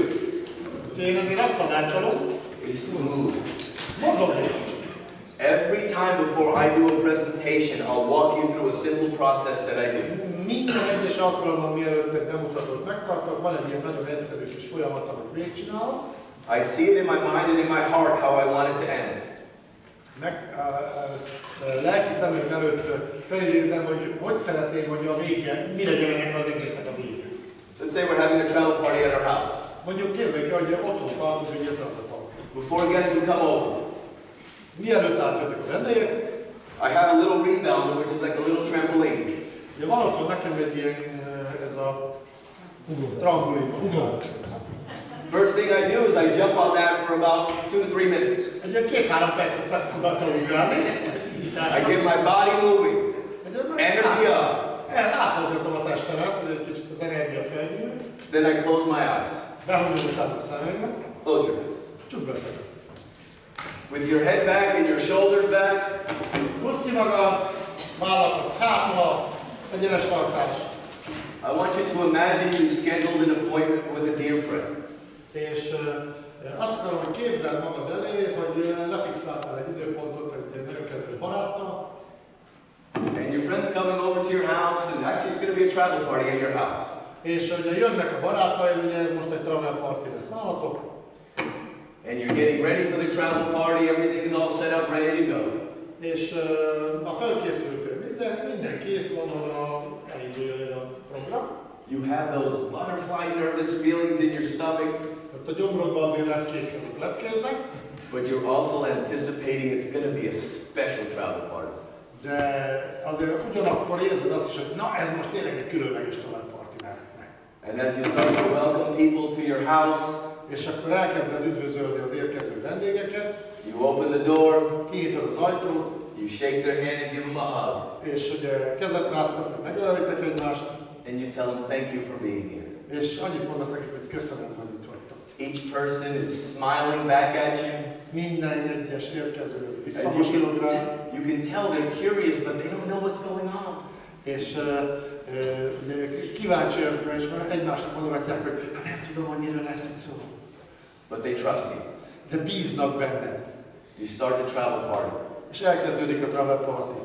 Úgyhogy én azért azt tanácsolom, is to move. mozogni. Every time before I do a presentation, I'll walk you through a simple process that I do. Minden egyes alkalommal, mielőtt egy bemutatót megtartok, van egy ilyen nagyon egyszerű kis folyamat, amit végigcsinálok. I see it in my mind and in my heart how I want it to end. Lelki szemem előtt felidézem, hogy szeretném, hogy a vége, mi legyen ennek az egésznek a vége. Let's say we're having a travel party at our house. Mondjuk képzeljük el, hogy otthon tartozunk egy travel. Before guests would come over, Mielőtt átjönnek a vendégek, I have a little rebounder, which is like a little trampoline. ugye van otthon nekem egy ilyen, ez a trampolin. First thing I do is I jump on that for about 2 to 3 minutes. Egy olyan 2-3 percet szoktam rajta ugrálni. I get my body moving, energy up. Átmozgatom a testemet, hogy egy kicsit az energia felgyűl. Then I close my eyes. Behúzom utána a szemembe. Close your eyes. Csukd be a szemed. With your head back and your shoulders back, Húzd ki magad, vállakat hátra, egyenes tartás. I want you to imagine you scheduled an appointment with a dear friend. És azt akarom, hogy képzeld magad elé, hogy lefixáltál egy időpontot egy nagyon kedves baráttal. And your friend's coming over to your house, and actually it's going to be a travel party at your house. És ugye jönnek a barátai, ugye ez most egy travel party lesz nálatok. And you're getting ready for the travel party, everything is all set up, ready to go. És a felkészülő minden kész van, hogy elinduljon a program. You have those butterfly nervous feelings in your stomach, Ott a gyomrodban azért lepkéznek, but you're also anticipating it's going to be a special travel party. de azért ugyanakkor érzed azt is, hogy na ez most tényleg egy különleges travel party lehetne. And as you start to welcome people to your house, És akkor elkezded üdvözölni az érkező vendégeket, you open the door, kinyitod az ajtót, you shake their hand and give them a hug, és ugye kezet ráztak, megölelitek egymást, and you tell them thank you for being here. és annyit mondasz nekik, hogy köszönöm, hogy itt vagytok. Each person is smiling back at you. Minden egyes érkező And visszamosolog rá, you can tell they're curious, but they don't know what's going on. és ugye kíváncsiak, és egymásnak mondogatják, hogy hát nem tudom, hogy miről lesz itt szó. But they trust you. De bíznak benned. You start the travel party, És elkezdődik a travel party.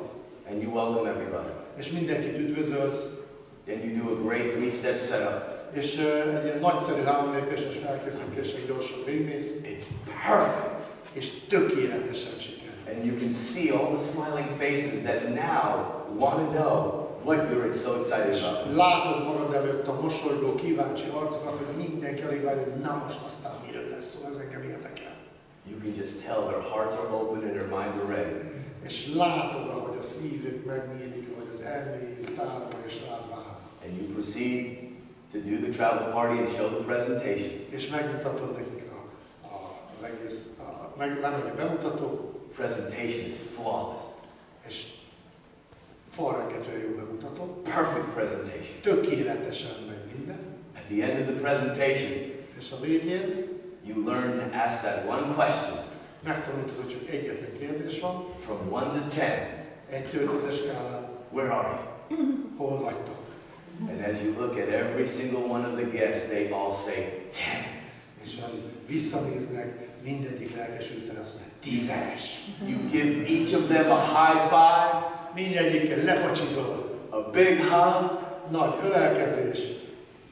and you welcome everybody. És mindenkit üdvözölsz, Then you do a great 3-step setup. és egy ilyen nagyszerű rámlépéses felkészítéssel gyorsan végigmész, It's perfect. és tökéletesen sikerül. And you can see all the smiling faces that now want to know what you're so excited És about. látod magad előtt a mosolygó, kíváncsi arcokat, hogy mindenki alig várja, hogy na most aztán miről lesz szó, ez engem érdekel. You can just tell their hearts are open and their minds are ready. És látod, ahogy a szívük megnyílik, ahogy az elméjük tárva és rád vár. And you proceed to do the travel party and show the presentation. És megmutatod nekik az egész, lemegy a bemutató, Presentation is flawless. és falrengetre jó bemutató, Perfect presentation. tökéletesen megy minden, At the end of the presentation, és a végén you learn to ask that one question megtanultad, hogy csak egyetlen kérdés van, from 1 to 10. 1-től 10-es skálán, Where are you? hol vagytok? And as you look at every single one of the guests, they all say 10. És ahogy visszanéznek, mindegyik lelkesülten azt mondja, 10-es. You give each of them a high five, Mindegyikkel lepacsizol, a big hug, nagy ölelkezés,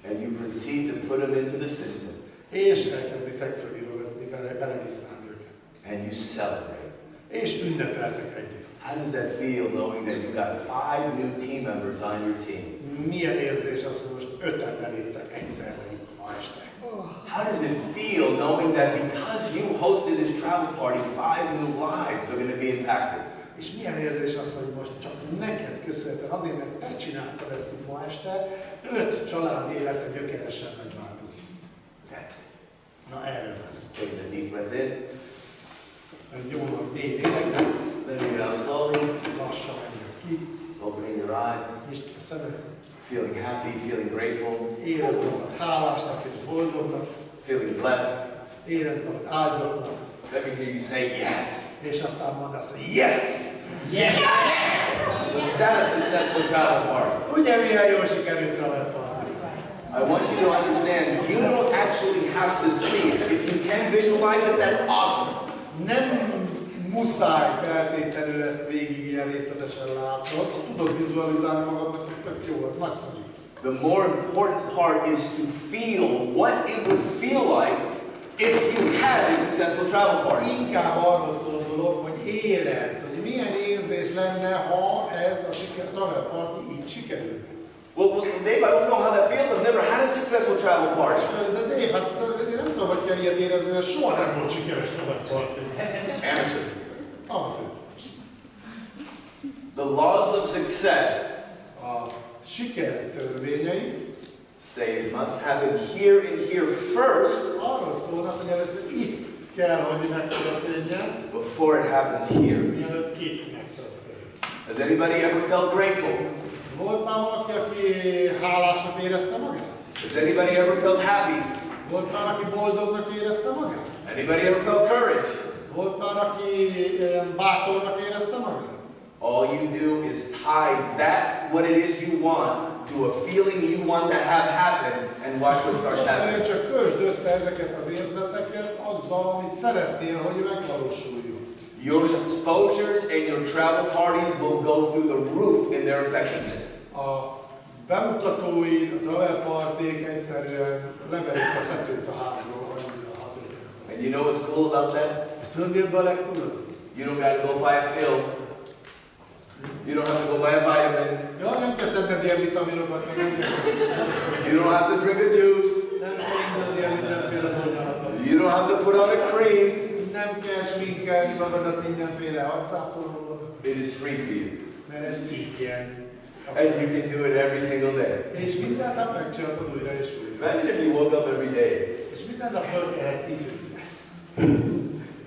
and you proceed to put them into the system. és elkezditek fölírogatni, beregisztrálni őket. And you celebrate. És ünnepeltek együtt. How does that feel knowing that you got 5 new team members on your team? Milyen érzés az, hogy most 5-en beléptek egyszerre így ma este? How does it feel knowing that because you hosted this travel party, 5 new lives are going to be impacted. És milyen érzés az, hogy most csak neked köszönhetem, azért, mert te csináltad ezt itt ma este, 5 család élete gyökeresen megváltozik. That's it. Na erről lesz. Taking a deep breath in, Egy jó nagy mély lélegzet, letting it out slowly, lassan menjünk ki, opening your eyes, nyisd ki a szemed, feeling happy, feeling grateful, érezd magad hálásnak és boldognak, feeling blessed. érezd magad áldottnak, Let me hear you say yes. és aztán mondd azt, hogy yes! Yes! Is that a successful travel party? Ugye milyen jól sikerült travel party? I want you to understand, you don't actually have to see it. If you can visualize it, that's awesome. Nem muszáj feltétlenül ezt végig ilyen részletesen látnod. Ha tudod vizualizálni magadnak, ez tök jó, az nagyszerű. The more important part is to feel what it would feel like if you had a successful travel party. Inkább arról szól a dolog, hogy érezd, hogy milyen érzés lenne, ha ez a travel party így sikerülne. Well, Dave, I don't know how that feels. I've never had a successful travel party. De Dave, hát én nem tudom, hogy kell ilyet érezni, mert soha nem volt sikeres travel party. Amateur. Amatőr. The laws of success A siker törvényei say it must happen here and here first arról szólnak, hogy először itt kell, hogy megtörténjen, before it happens here. mielőtt itt megtörténik. Has anybody ever felt grateful? Volt már valaki, aki hálásnak érezte magát? Has anybody ever felt happy? Volt már, aki boldognak érezte magát? Anybody ever felt courage? Volt már, aki bátornak érezte magát? All you do is tie that, what it is you want, to a feeling you want to have happen, and watch what starts Egyszerűen happening. csak kösd össze ezeket az érzeteket azzal, amit szeretnél, hogy megvalósuljon. Your exposures and your travel parties will go through the roof in their effectiveness. A bemutatóid, a travel parték egyszerűen leverik a tetőt a házról, vagy a hatékony. And you know what's cool about that? És tudod, mi ebben a legkulabb? You don't got to go buy a pill. You don't have to go buy a vitamin. Ja, nem kell szedned ilyen vitaminokat, meg nem kell szedned. You don't have to drink a juice. Nem kell indulni ilyen mindenféle dolgokat. You don't have to put on a cream. Nem kell sminkelni magadat mindenféle arcápolóval. It is free to you. Mert ez így ilyen. And you can do it every single day. És minden nap megcsinálod újra és újra. Imagine if you woke up every day. És minden nap fölkelhetsz így, hogy yes.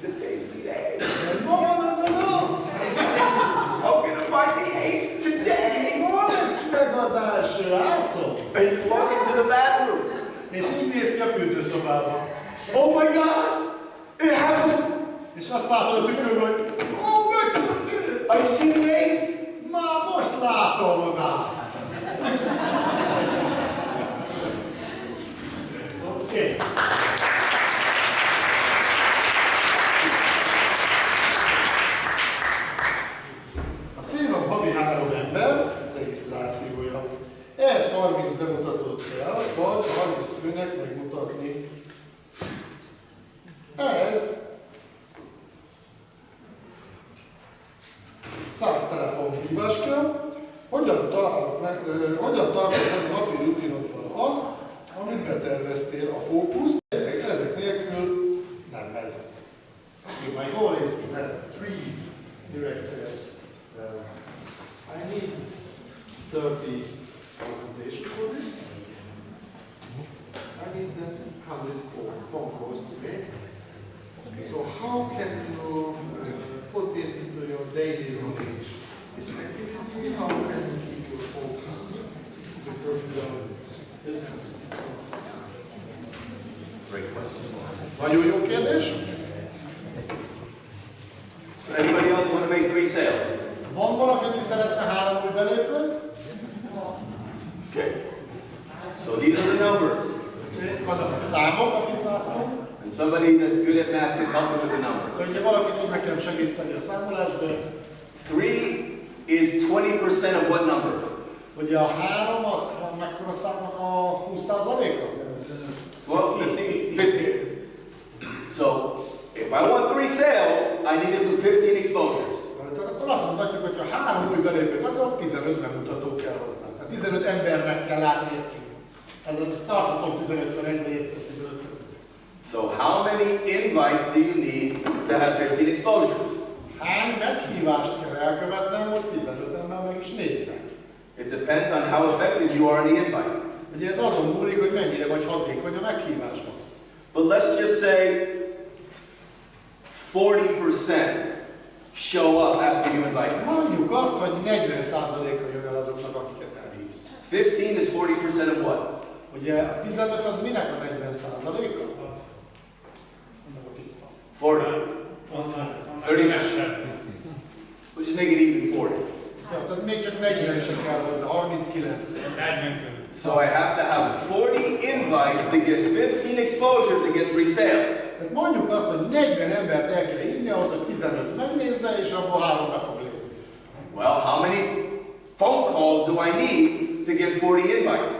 Today's the day. Ma van az a nap! I'm gonna find the ace today. Ma lesz meg az első ászom! And you walk into the bathroom. És így néz ki a fürdőszobában. Oh my God! It happened! És azt látod a tükörben, hogy megtörtént! I see the ace! Már most látom az ászt! Oké. A célom havi 3 ember regisztrációja. Ehhez 30 bemutatót kell, vagy 30 főnek megmutatni. Ez 100 telefonhívás kell. Hogyan tartod meg a napi rutinodban azt, amit beterveztél a fókuszt? Ezek nélkül nem megy. Okay, my goal is to have 3 direct sales. I need 30 presentations for this. I need then 100 phone calls to make. So how can you put it into your daily routine? This activity, how can you keep your focus? Because this. Great question. Nagyon jó kérdés. So anybody else want to make 3 sales? Van valaki, aki szeretne 3 új belépőt? Okay. So these are the numbers. Vannak a számok, akik látom. And somebody that's good at math can help me with the numbers. Hogyha valaki tud nekem segíteni a számolásban. 3 is 20% of what number? Ugye a 3 az mekkora számnak a 20%-a? 12, 15, 15. So if I want 3 sales, I need to do 15 exposures. Tehát akkor azt mondhatjuk, hogy ha 3 új belépőt akar, 15 bemutató kell hozzá. Tehát 15 embernek kell látni ezt. Ez a startatom 15-1, vagy egyszer 15. So how many invites do you need to have 15 exposures? Hány meghívást kell elkövetnem, hogy 15 ember meg is nézzen? It depends on how effective you are in the invite. Ugye ez azon múlik, hogy mennyire vagy hatékony a meghívásban. But let's just say 40% show up after you invite them. Mondjuk azt, hogy 40%-a jön el azoknak, akiket elhívsz. 15 is 40% of what? Ugye a 15 az minek a 40%-a? 40. 30. We'll just make it even 40. Tehát ez még csak 40 se kell hozzá, 39. So I have to have 40 invites to get 15 exposures to get 3 sales. Tehát mondjuk azt, hogy 40 embert el kell hívni ahhoz, hogy 15 megnézze, és abból 3 be fog lépni. Well, how many phone calls do I need to get 40 invites?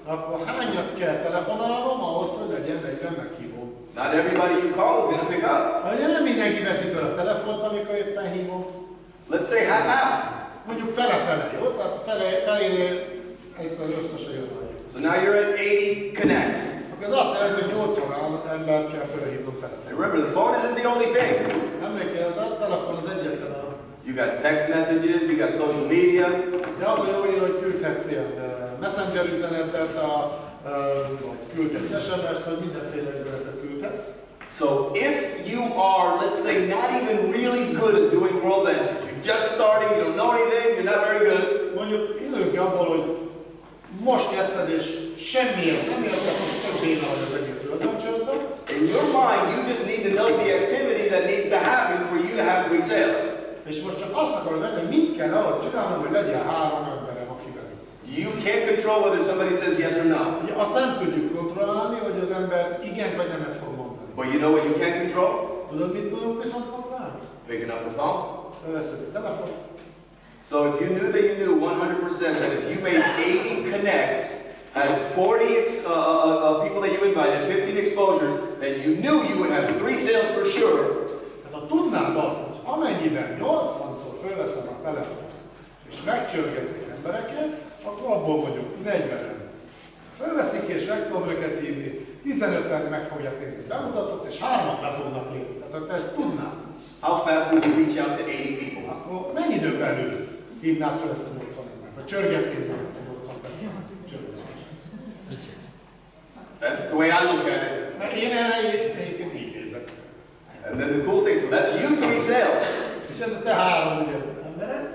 Akkor hányat kell telefonálnom ahhoz, hogy legyen 40 meghívó? Not everybody you call is going to pick up. Ugye nem mindenki veszi fel a telefont, amikor éppen hívom. Let's say half-half. Mondjuk fele-fele, jó? Tehát felénél egyszer összesen jön majd. So now you're at 80 connects. Akkor ez azt jelenti, hogy 80 embert kell felhívnom telefonon. And remember, the phone isn't the only thing. Emlékezz, a telefon az egyetlen a... You got text messages, you got social media. De az a jó ír, hogy küldhetsz ilyen messenger üzenetet, vagy küldhetsz SMS-t, vagy mindenféle üzenetet küldhetsz. So if you are, let's say, not even really good at doing world ventures, you're just starting, you don't know anything, you're not very good. Mondjuk indulunk ki abból, hogy most kezdted és semmihez nem értesz, hogy több béna vagy az egész world ventures-ben. In your mind, you just need to know the activity that needs to happen for you to have 3 sales. És most csak azt akarod venni, hogy mit kell ahhoz csinálnom, hogy legyen 3 emberem, akivel. You can't control whether somebody says yes or no. Ugye azt nem tudjuk kontrollálni, hogy az ember igent vagy nemet fog mondani. But you know what you can control? Tudod, mit tudunk viszont kontrollálni? Picking up the phone. Veszed a telefon. So if you knew that you knew 100% that if you made 80 connects, had 40 people that you invited, 15 exposures, then you knew you would have 3 sales for sure. Tehát ha tudnád azt, hogy amennyiben 80-szor fölveszem a telefont, és megcsörgetek embereket, akkor abból mondjuk 40-en. Fölveszik és meg tudom őket hívni, 15-en meg fogják nézni bemutatót, és 3-at be fognak lépni. Tehát ha te ezt tudnád, How fast would you reach out to 80 people? akkor mennyi időn belül hívnád fel ezt a 80 embert? Vagy csörgetnéd fel ezt a 80 embert? That's the way I look at it. Mert én erre egyébként így nézek. And then the cool thing, so that's you 3 sales. És ez a te 3 ugye embered.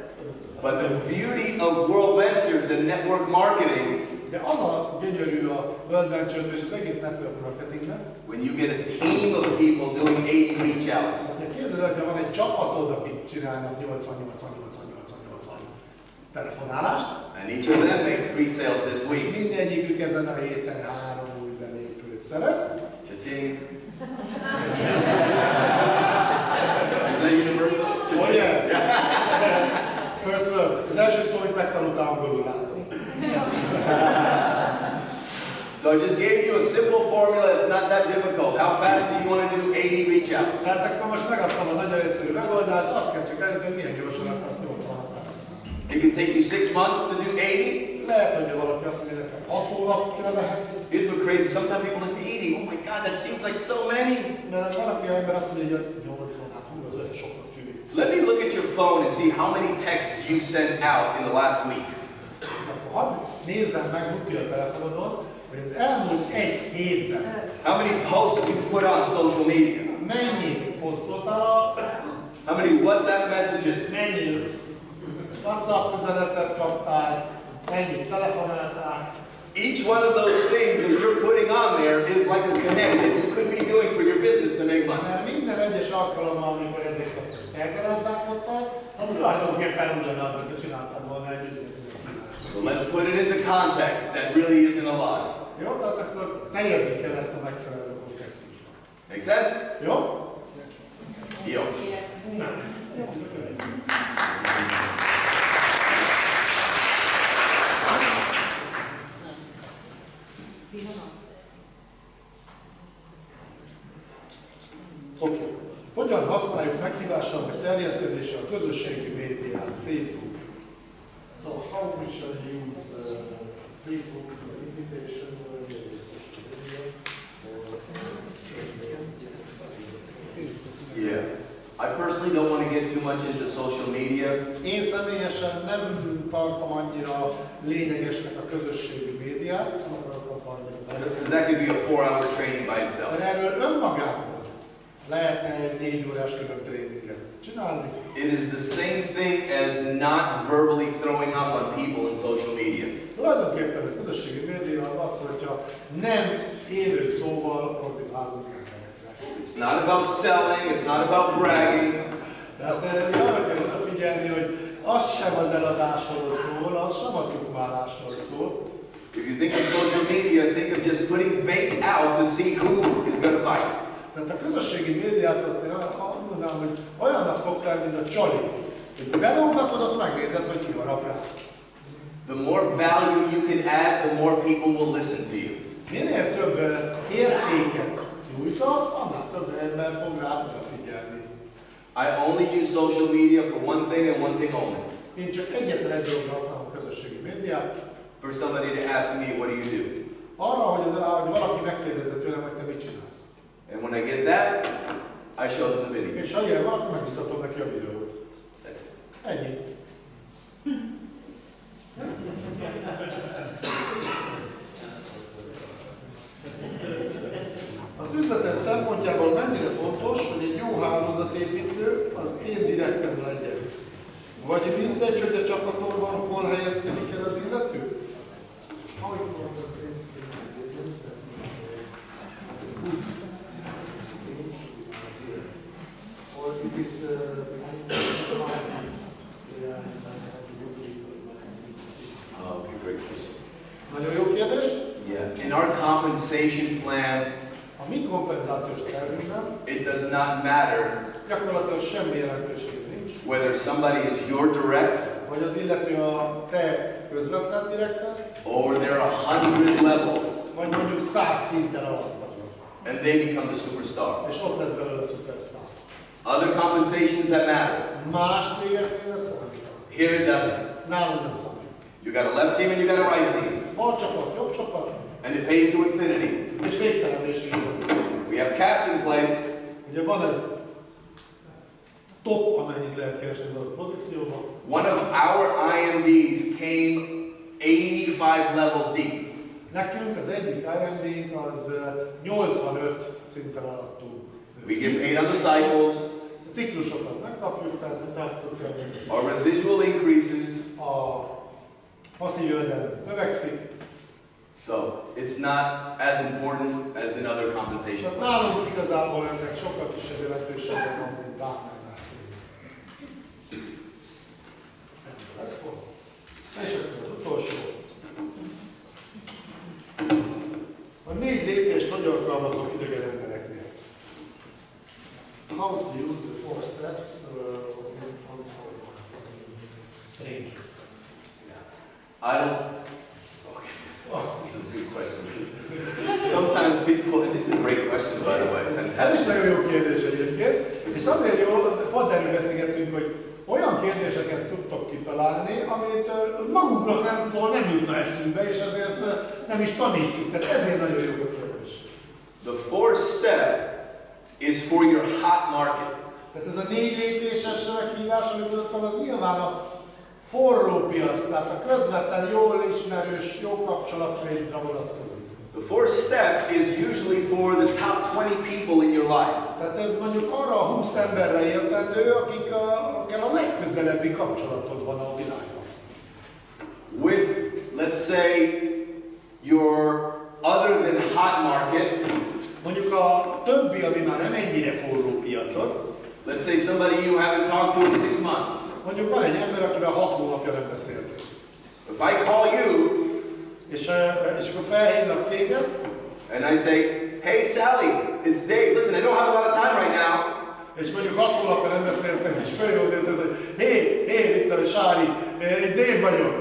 But the beauty of World Ventures and network marketing, De az a gyönyörű a World Ventures-ben és az egész network marketingben, when you get a team of people doing 80 reach outs, hogyha képzeld, hogyha van egy csapatod, akik csinálnak 80 telefonálást, and each of them makes 3 sales this és week. mindegyikük ezen a héten 3 új belépőt szerez. Cha-ching. Is that universal? Oh yeah! First word. Az első szó, amit megtanultam, angolul látom. So I just gave you a simple formula. It's not that difficult. How fast do you want to do 80 reach outs? Tehát akkor most megadtam a nagyon egyszerű megoldást, azt kell csak elérni, hogy milyen gyorsan akarsz 80 nap. It can take you 6 months to do 80. Lehet, hogy valaki azt mondja, hogy 6 hónap kell lehetsz. Here's what crazy. Sometimes people think 80. Oh my God, that seems like so many. Mert valaki ember azt mondja, hogy 80, hát hú, az olyan sokat tűnik. Let me look at your phone and see how many texts you've sent out in the last week. Akkor hadd nézzem meg, Luki a telefonodon, hogy az elmúlt egy hétben How many posts you've put on social media. mennyi posztoltál, How many WhatsApp messages. mennyi WhatsApp üzenetet kaptál, mennyi telefonáltál. Each one of those things that you're putting on there is like a connect that you could be doing for your business to make money. Mert minden egyes alkalommal, amikor ezeket elgarázdálkodtál, hát tulajdonképpen ugyanaz, hogy csináltad volna egy üzleti megkívást. So let's put it into context. That really isn't a lot. Jó, tehát akkor teljezzük el ezt a megfelelő kontextusban. Make sense? Jó? Jó. Nem. Nézzük a következőt. Oké. Hogyan használjuk meghívással vagy terjeszkedéssel a közösségi médiát, Facebook? So how we shall use Facebook invitation or social media or personally don't want to get too much into social media. Én személyesen nem tartom annyira lényegesnek a közösségi médiát, nem akarok annyira. Because that could be a 4-hour training by itself. Mert erről önmagában lehetne egy 4 órás külön tréninget csinálni. It is the same thing as not verbally throwing up on people in social media. Tulajdonképpen a közösségi média az, hogyha nem élő szóval ordibálunk emberekre. It's not about selling, it's not about bragging. Tehát arra kell odafigyelni, hogy az sem az eladásról szól, az sem a tukmálásról szól. If you think of social media, think of just putting bait out to see who is going to bite. Tehát a közösségi médiát azt én azt mondanám, hogy olyannak fog fel, mint a csali. Hogy belógatod, azt megnézed, hogy ki harap rá. The more value you can add, the more people will listen to you. Minél több értéket nyújtasz, annál több ember fog rád figyelni. I only use social media for one thing and one thing only. Én csak egyetlen egy dologra használom a közösségi médiát. For somebody to ask me, what do you do? Arra, hogy valaki megkérdezze tőlem, hogy te mit csinálsz. And when I get that, I show them the video. És ha ilyen van, akkor megmutatom neki a videót. That's it. Ennyi. Az üzletem szempontjából mennyire fontos, hogy egy jó hálózatépítő az én direktem legyen. Vagy mindegy, hogy a csapatomban hol helyezkedik el az illető? Or is it Okay, great question. Nagyon jó kérdés. Yeah. In our compensation plan, A mi kompenzációs tervünkben it does not matter gyakorlatilag semmi jelentőség nincs, whether somebody is your direct vagy az illető a te közvetlen direkted, or there are 100 levels vagy mondjuk 100 szinten alattad. and they become the superstar. És ott lesz belőle a szupersztár. Other compensations that matter. Más cégeknél ez számít. Here it doesn't. Nálunk nem számít. You got a left team and you got a right team. Bal csapat, jobb csapat, And it pays to infinity. és végtelenésig. We have caps in place. Ugye van egy top, amennyit lehet keresni az adott pozícióban. One of our IMDs came 85 levels deep. Nekünk az egyik IMD-nk az 85 szinten alattunk. We get paid on the cycles. A ciklusokat megkapjuk, tehát Our residual increases. a passzív jövedelem növekszik. So it's not as important as in other compensation Tehát plans. nálunk igazából ennek sokkal kisebb jelentősége van, mint bármely cég. Ez volt. És akkor az utolsó. A 4 lépést hogy alkalmazok idegen embereknél? How to use the 4 steps range. I don't. Okay. This is a big question because sometimes people, and these are great questions by the way. Ez is nagyon jó kérdés egyébként, és azért jó, pont erről beszélgettünk, hogy olyan kérdéseket tudtok kitalálni, amit magunknak nem jutna eszünkbe, és ezért nem is tanítjuk. Tehát ezért nagyon jó a kérdés. The 4th step is for your hot market. Tehát ez a 4 lépéses meghívás, amit mondtam, az nyilván a forró piac, tehát a közvetlen, jól ismerős, jó kapcsolatvédre vonatkozik. The 4th step is usually for the top 20 people in your life. Tehát ez mondjuk arra a 20 emberre értendő, akikkel a legközelebbi kapcsolatod van a világban. With, let's say, your other than hot market, Mondjuk a többi, ami már nem ennyire forró piacot, let's say somebody you haven't talked to in 6 months. mondjuk van egy ember, akivel 6 hónapja nem beszéltek. If I call you És akkor felhívnak téged, and I say, hey Sally, it's Dave, listen, I don't have a lot of time right now. és mondjuk 6 hónapja nem beszéltek, és följövődött, hogy hé, itt a Sári, én Dave vagyok,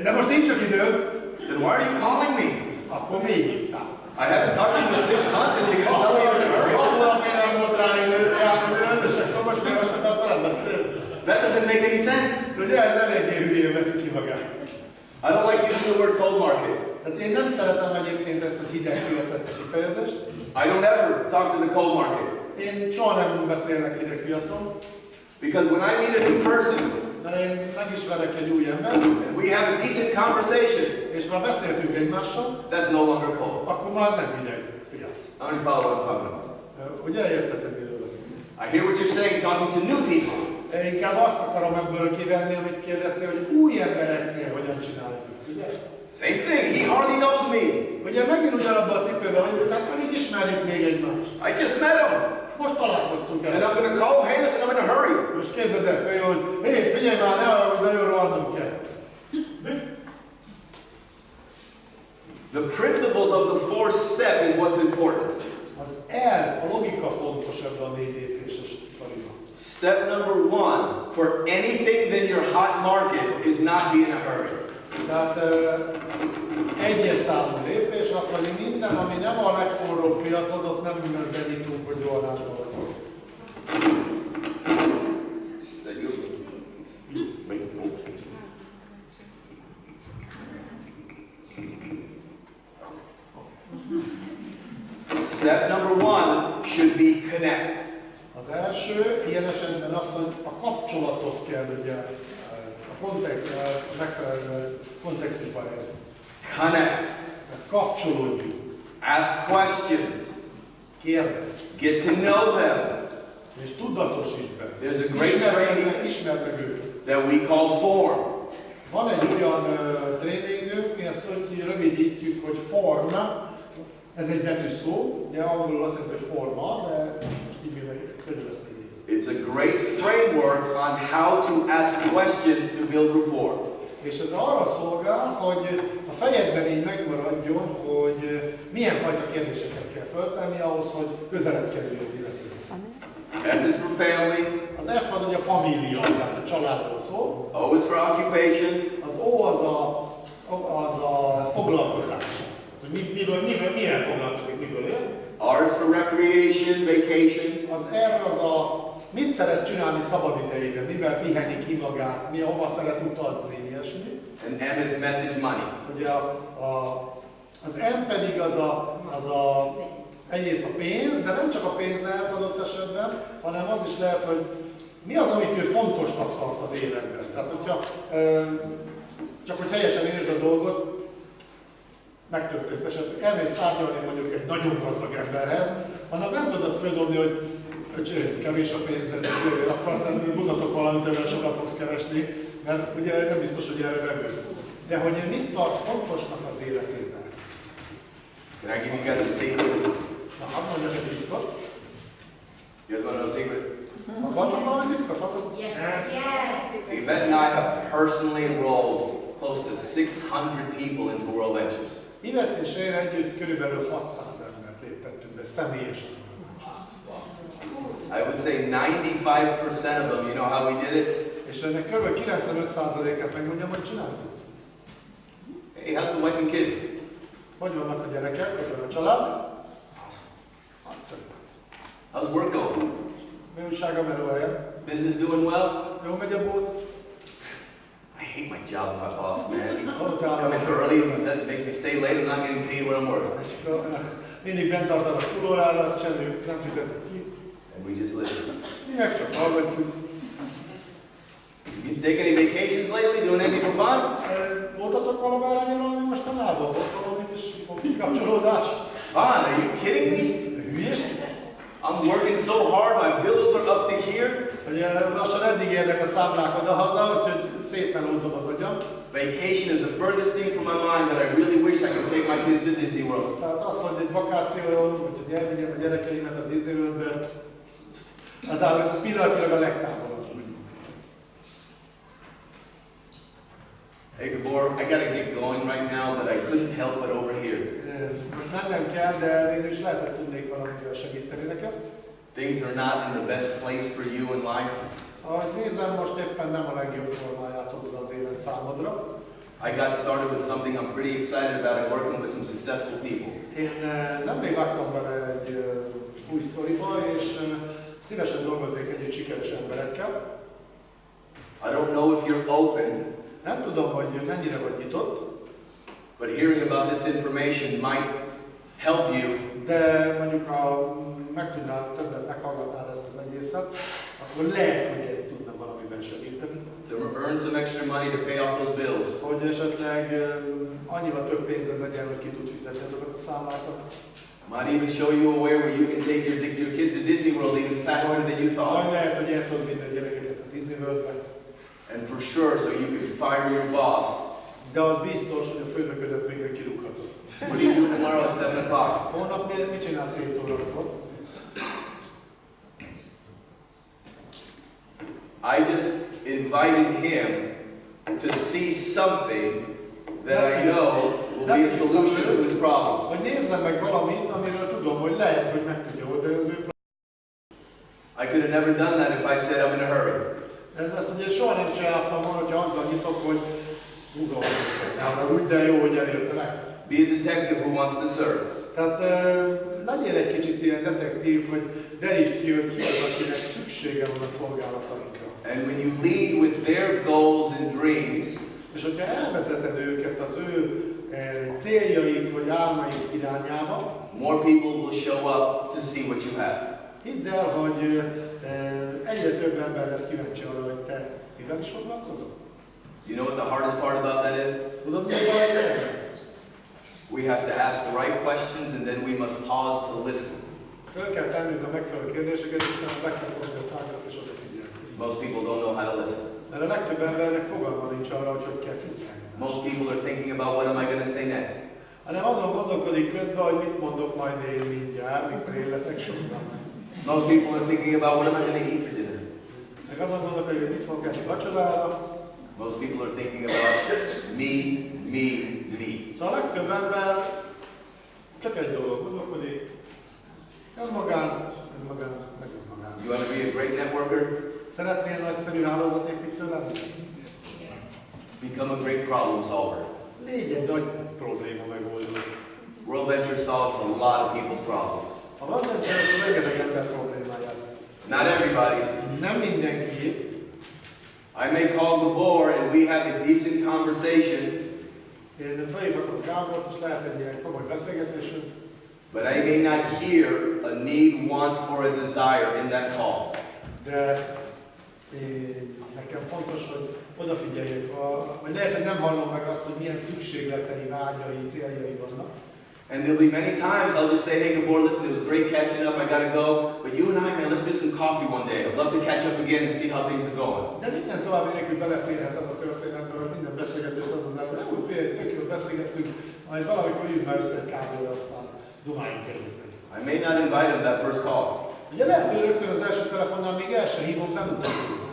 de most nincs csak időm, Then why are you calling me? akkor még hívtál. I haven't talked to you in 6 months and you're going to tell me you're in a hurry? 6 hónapja nem volt rá idő, és akkor most akarsz velem beszélni. That doesn't make any sense. De ugye ez eléggé hülyén veszi ki magát. I don't like using the word cold market. Tehát én nem szeretem egyébként ezt a hideg piac, ezt a kifejezést. I don't ever talk to the cold market. Én soha nem beszélek hideg piacon. Because when I meet a new person, Mert én megismerek egy új embert, and we have a decent conversation, és már beszéltünk egymással, that's no longer cold. akkor már az nem hideg piac. How many follow what I'm talking about? Ugye értetek, miről beszélünk? I hear what you're saying, talking to new people. Inkább azt akarom ebből kivenni, amit kérdeztél, hogy új embereknél hogyan csináljuk ezt, ugye? Same thing, he hardly knows me. Ugye megint ugyanabban a cipőben vagyunk, tehát alig ismerjük még egymást. I just met him. Most találkoztunk And I'm el. going to call him, hey, listen, I'm in a hurry. Most képzeld el fel, hogy hé, figyelj már, ne arra, hogy nagyon rohannom kell. The principles of the fourth step is what's important. Az elv, a logika fontos ebben a 4 lépéses sztoriban. Step number 1, for anything in your hot market is not be in a hurry. Tehát egyes számú lépés az, hogy minden, ami nem a legforróbb piacod, ott nem ezzel nyitunk, hogy jól látszol. Is that you? Step number 1 should be connect. Az első ilyen esetben az, hogy a kapcsolatot kell ugye megfelelő kontextusba helyezni. Connect. Kapcsolódjunk. Ask questions. Kérdezz. Get to know them. És tudatosítsd be. There's a great training Ismerd meg őket. that we call form. Van egy olyan tréningünk, mi ezt rövidítjük, hogy forma. Ez egy betű szó, ugye angolul azt jelenti, hogy forma, de most így könnyű ezt megnézni. It's a great framework on how to ask questions to build rapport. És ez arra szolgál, hogy a fejedben így megmaradjon, hogy milyen fajta kérdéseket kell föltenni ahhoz, hogy közelebb kerülj az illetőhöz. F is for family. Az F az ugye a família, tehát a családról szól. O is for occupation. Az O az a foglalkozás. Hogy milyen foglalkozik, miből él. R is for recreation, vacation. Az R az mit szeret csinálni szabad idejében, mivel piheni ki magát, hova szeret utazni, ilyesmi. And M is message money. Ugye az M pedig egyrészt a pénz, de nem csak a pénz lehet adott esetben, hanem az is lehet, hogy mi az, amit ő fontosnak tart az életben. Tehát, hogyha csak hogy helyesen értsd a dolgot, megtörtént esetben, elmész tárgyalni mondjuk egy nagyon gazdag emberhez, annak nem tudod azt földobni, hogy öcsém, kevés a pénzed, ezért akarsz, mutatok valamit, amivel sokat fogsz keresni, mert ugye nem biztos, hogy erre vevő. De hogy mit tart fontosnak az életében. Can I give you guys a secret? Na, hadd mondjak egy titkot. You guys want to know a secret? Akartok valami titkot? Yes. Yes. Yvette and I have personally enrolled close to 600 people into World Ventures. Yvette és én együtt körülbelül 600 embert léptettünk be személyesen. I would say 95% of them, you know how we did it? És ennek kb. 95%-et megmondjam, hogy csináltuk. Hey, how's the wife and kids? Hogy vannak a gyerekek, hogy van a család? Nagyszerű. How's work going? Mi újság a melóhelyen? Business doing well? Jó megy a bolt? I hate my job with my boss, man. He Utána come in early, that makes me stay late, I'm not getting paid what I'm worth. mindig bent tartanak túlórára, azt semmi nem fizetnek ki. And we just live. Mi meg csak hallgatjuk. You take any vacations lately? Doing anything for fun? Voltatok valamára nyaralni mostanában? Volt valami kis kikapcsolódás? Fun? Are you kidding me? Hülyeskedsz? I'm working so hard, my bills are up to here. Ugye lassan eddig érnek a számlák oda-haza, úgyhogy szépen húzom az agyam. Vacation is the furthest thing from my mind that I really wish I could take my kids to Disney World. Tehát az, hogy egy vakációra, vagy hogy elvigyem a gyerekeimet a Disney Worldbe, az áll pillanatilag a legtávolabb. Hey Gabor, I gotta get going right now, but I couldn't help but overhear. Most mennem kell, de végül is lehet, hogy tudnék valamivel segíteni neked. Things are not in the best place for you in life. Ahogy nézem, most éppen nem a legjobb formáját hozza az élet számodra. I got started with something I'm pretty excited about and working with some successful people. Én nemrég vágtam bele egy új sztoriba, és szívesen dolgoznék együtt sikeres emberekkel. I don't know if you're open, Nem tudom, hogy mennyire vagy nyitott, but hearing about this information might help you de mondjuk ha megtudnál többet, meghallgatnál ezt az egészet, akkor lehet, hogy ez tud ebben segíteni. To earn some extra money to pay off those bills. Hogy esetleg annyival több pénzed legyen, hogy ki tud fizetni azokat a számlákat. Might even show you a way where you can take your kids to Disney World even faster than you Vagy thought. lehet, hogy el tudod vinni a gyerekeket a Disney Worldbe. And for sure, so you can fire your boss. De az biztos, hogy a főnöködet végre kirúghatod. What are you doing tomorrow at 7 o'clock? Holnap mit csinálsz 7 órakor? I just invited him to see something that I know will be a solution to his problems. Hogy nézzem meg valamit, amiről tudom, hogy lehet, hogy meg tudja oldani az ő problémát. I could have never done that if I said I'm in a hurry. Ezt ugye soha nem csináltam volna, hogyha azzal nyitok, hogy úgy, de jó, hogy elértelek. Be a detective who wants to serve. Tehát legyél egy kicsit ilyen detektív, hogy derítsd ki, hogy ki az, akinek szüksége van a szolgálatainkra. And when you lead with their goals and dreams, És hogyha elvezeted őket az ő céljaik vagy álmaik irányába, more people will show up to see what you have. hidd el, hogy egyre több ember lesz kíváncsi arra, hogy te mivel is foglalkozol. You know what the hardest part about that is? Tudod, mi a ez? We have to ask the right questions and then we must pause to listen. Föl kell tennünk a megfelelő kérdéseket, és utána meg kell fogni a szákat és odafigyelni. Most people don't know how to listen. Mert a legtöbb embernek fogalma nincs arra, hogy kell figyelni. Most people are thinking about what am I going to say next. Hanem azon gondolkodik közben, hogy mit mondok majd én mindjárt, mikor én leszek sokkal. Most people are thinking about what am I going to eat for dinner. Meg azon gondolkodik, hogy mit fogok enni vacsorára. Most people are thinking about me, me, me. Szóval a legtöbb ember csak egy dolog gondolkodik. Önmagán, meg önmagán. You want to be a great networker? Szeretnél nagyszerű hálózatépítő lenni? Become a great problem solver. Légy egy nagy probléma megoldó. World Venture solves a lot of people's problems. A Venture az rengeteg ember problémáját. Not everybody's. Nem mindenki. I may call Gabor and we have a decent conversation, Én felhívhatom Gábort, és lehet egy ilyen komoly beszélgetésünk. but I may not hear a need, want, or a desire in that call. De nekem fontos, hogy odafigyeljek, vagy lehet, hogy nem hallom meg azt, hogy milyen szükségletei, vágyai, céljai vannak. And there'll be many times I'll just say, hey Gabor, listen, it was great catching up, I gotta go, but you and I, man, let's do some coffee one day. I'd love to catch up again and see how things are going. De minden további nélkül beleférhet az a történetbe, hogy minden beszélgetést az az ember. Nem úgy fél, tök jól beszélgettünk, majd valamikor jövünk már össze egy kávéra, aztán dumáljunk együtt. I may not invite him that first call. Ugye lehet, hogy rögtön az első telefonnál még el sem hívom, nem mutatom.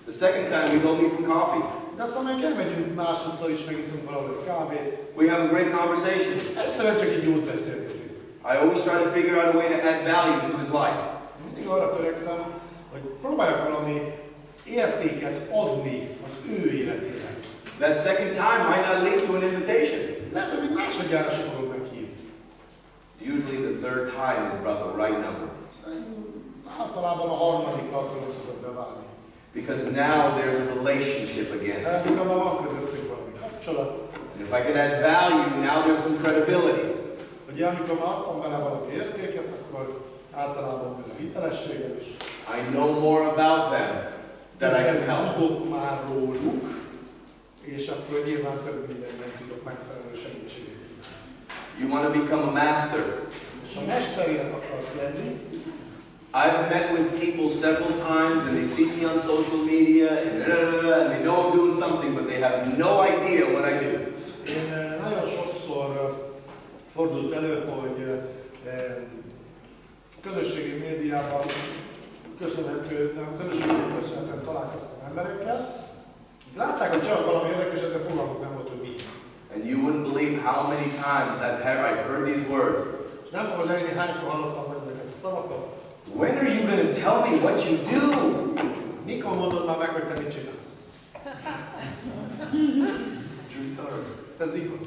The second time we go meet for coffee. De aztán meg elmegyünk másodszor is, megiszunk valahol egy kávét. We have a great conversation. Egyszerűen csak egy jót beszélgetünk. I always try to figure out a way to add value to his life. Mindig arra törekszem, hogy próbáljak valami értéket adni az ő életéhez. That second time might not lead to an invitation. Lehet, hogy még másodjára sem fogok meghívni. Usually the third time is about the right number. Általában a harmadik alkalom szokott beválni. Because now there's a relationship again. De amikor már van közöttünk valami kapcsolat. And if I can add value, now there's some credibility. Ugye amikor már adtam vele valami értéket, akkor általában van a hitelességem is. I know more about them that I can help. Tudok már róluk, és akkor nyilván több mindenben tudok megfelelő segítséget. You want to become a master. És a mesterért akarsz lenni, I've met with people several times and they see me on social media and they know I'm doing something, but they have no idea what I do. én nagyon sokszor fordult elő, hogy közösségi médiában köszönhetően találkoztam emberekkel. Látták, hogy csak valami érdekeset, de fogalmuk nem volt, hogy mi. And you wouldn't believe how many times I've heard these words. És nem fogod leírni, hányszor hallottam ezeket a szavakat. When are you going to tell me what you do? Mikor mondod már meg, hogy te mit csinálsz? True story. Ez igaz.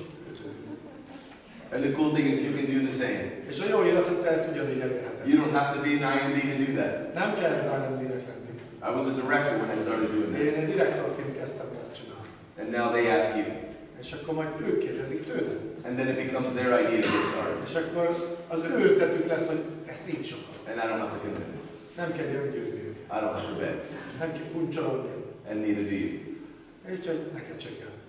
And the cool thing is you can do the same. És a jó hír az, hogy te ezt ugyanígy elérheted. You don't have to be an IMD to do that. Nem kell ez IMD-nek lenni. I was a director when I started doing that. Én direktorként kezdtem ezt csinálni. And now they ask you. És akkor majd ők kérdezik tőled. And then it becomes their idea to get started. És akkor az ő ötletük lesz, hogy ezt így sokkal. And I don't have to convince. Nem kell gyöngyözni őket. I don't have to bet. Nem kell kuncsalodni. And neither do you. Úgyhogy neked se kell.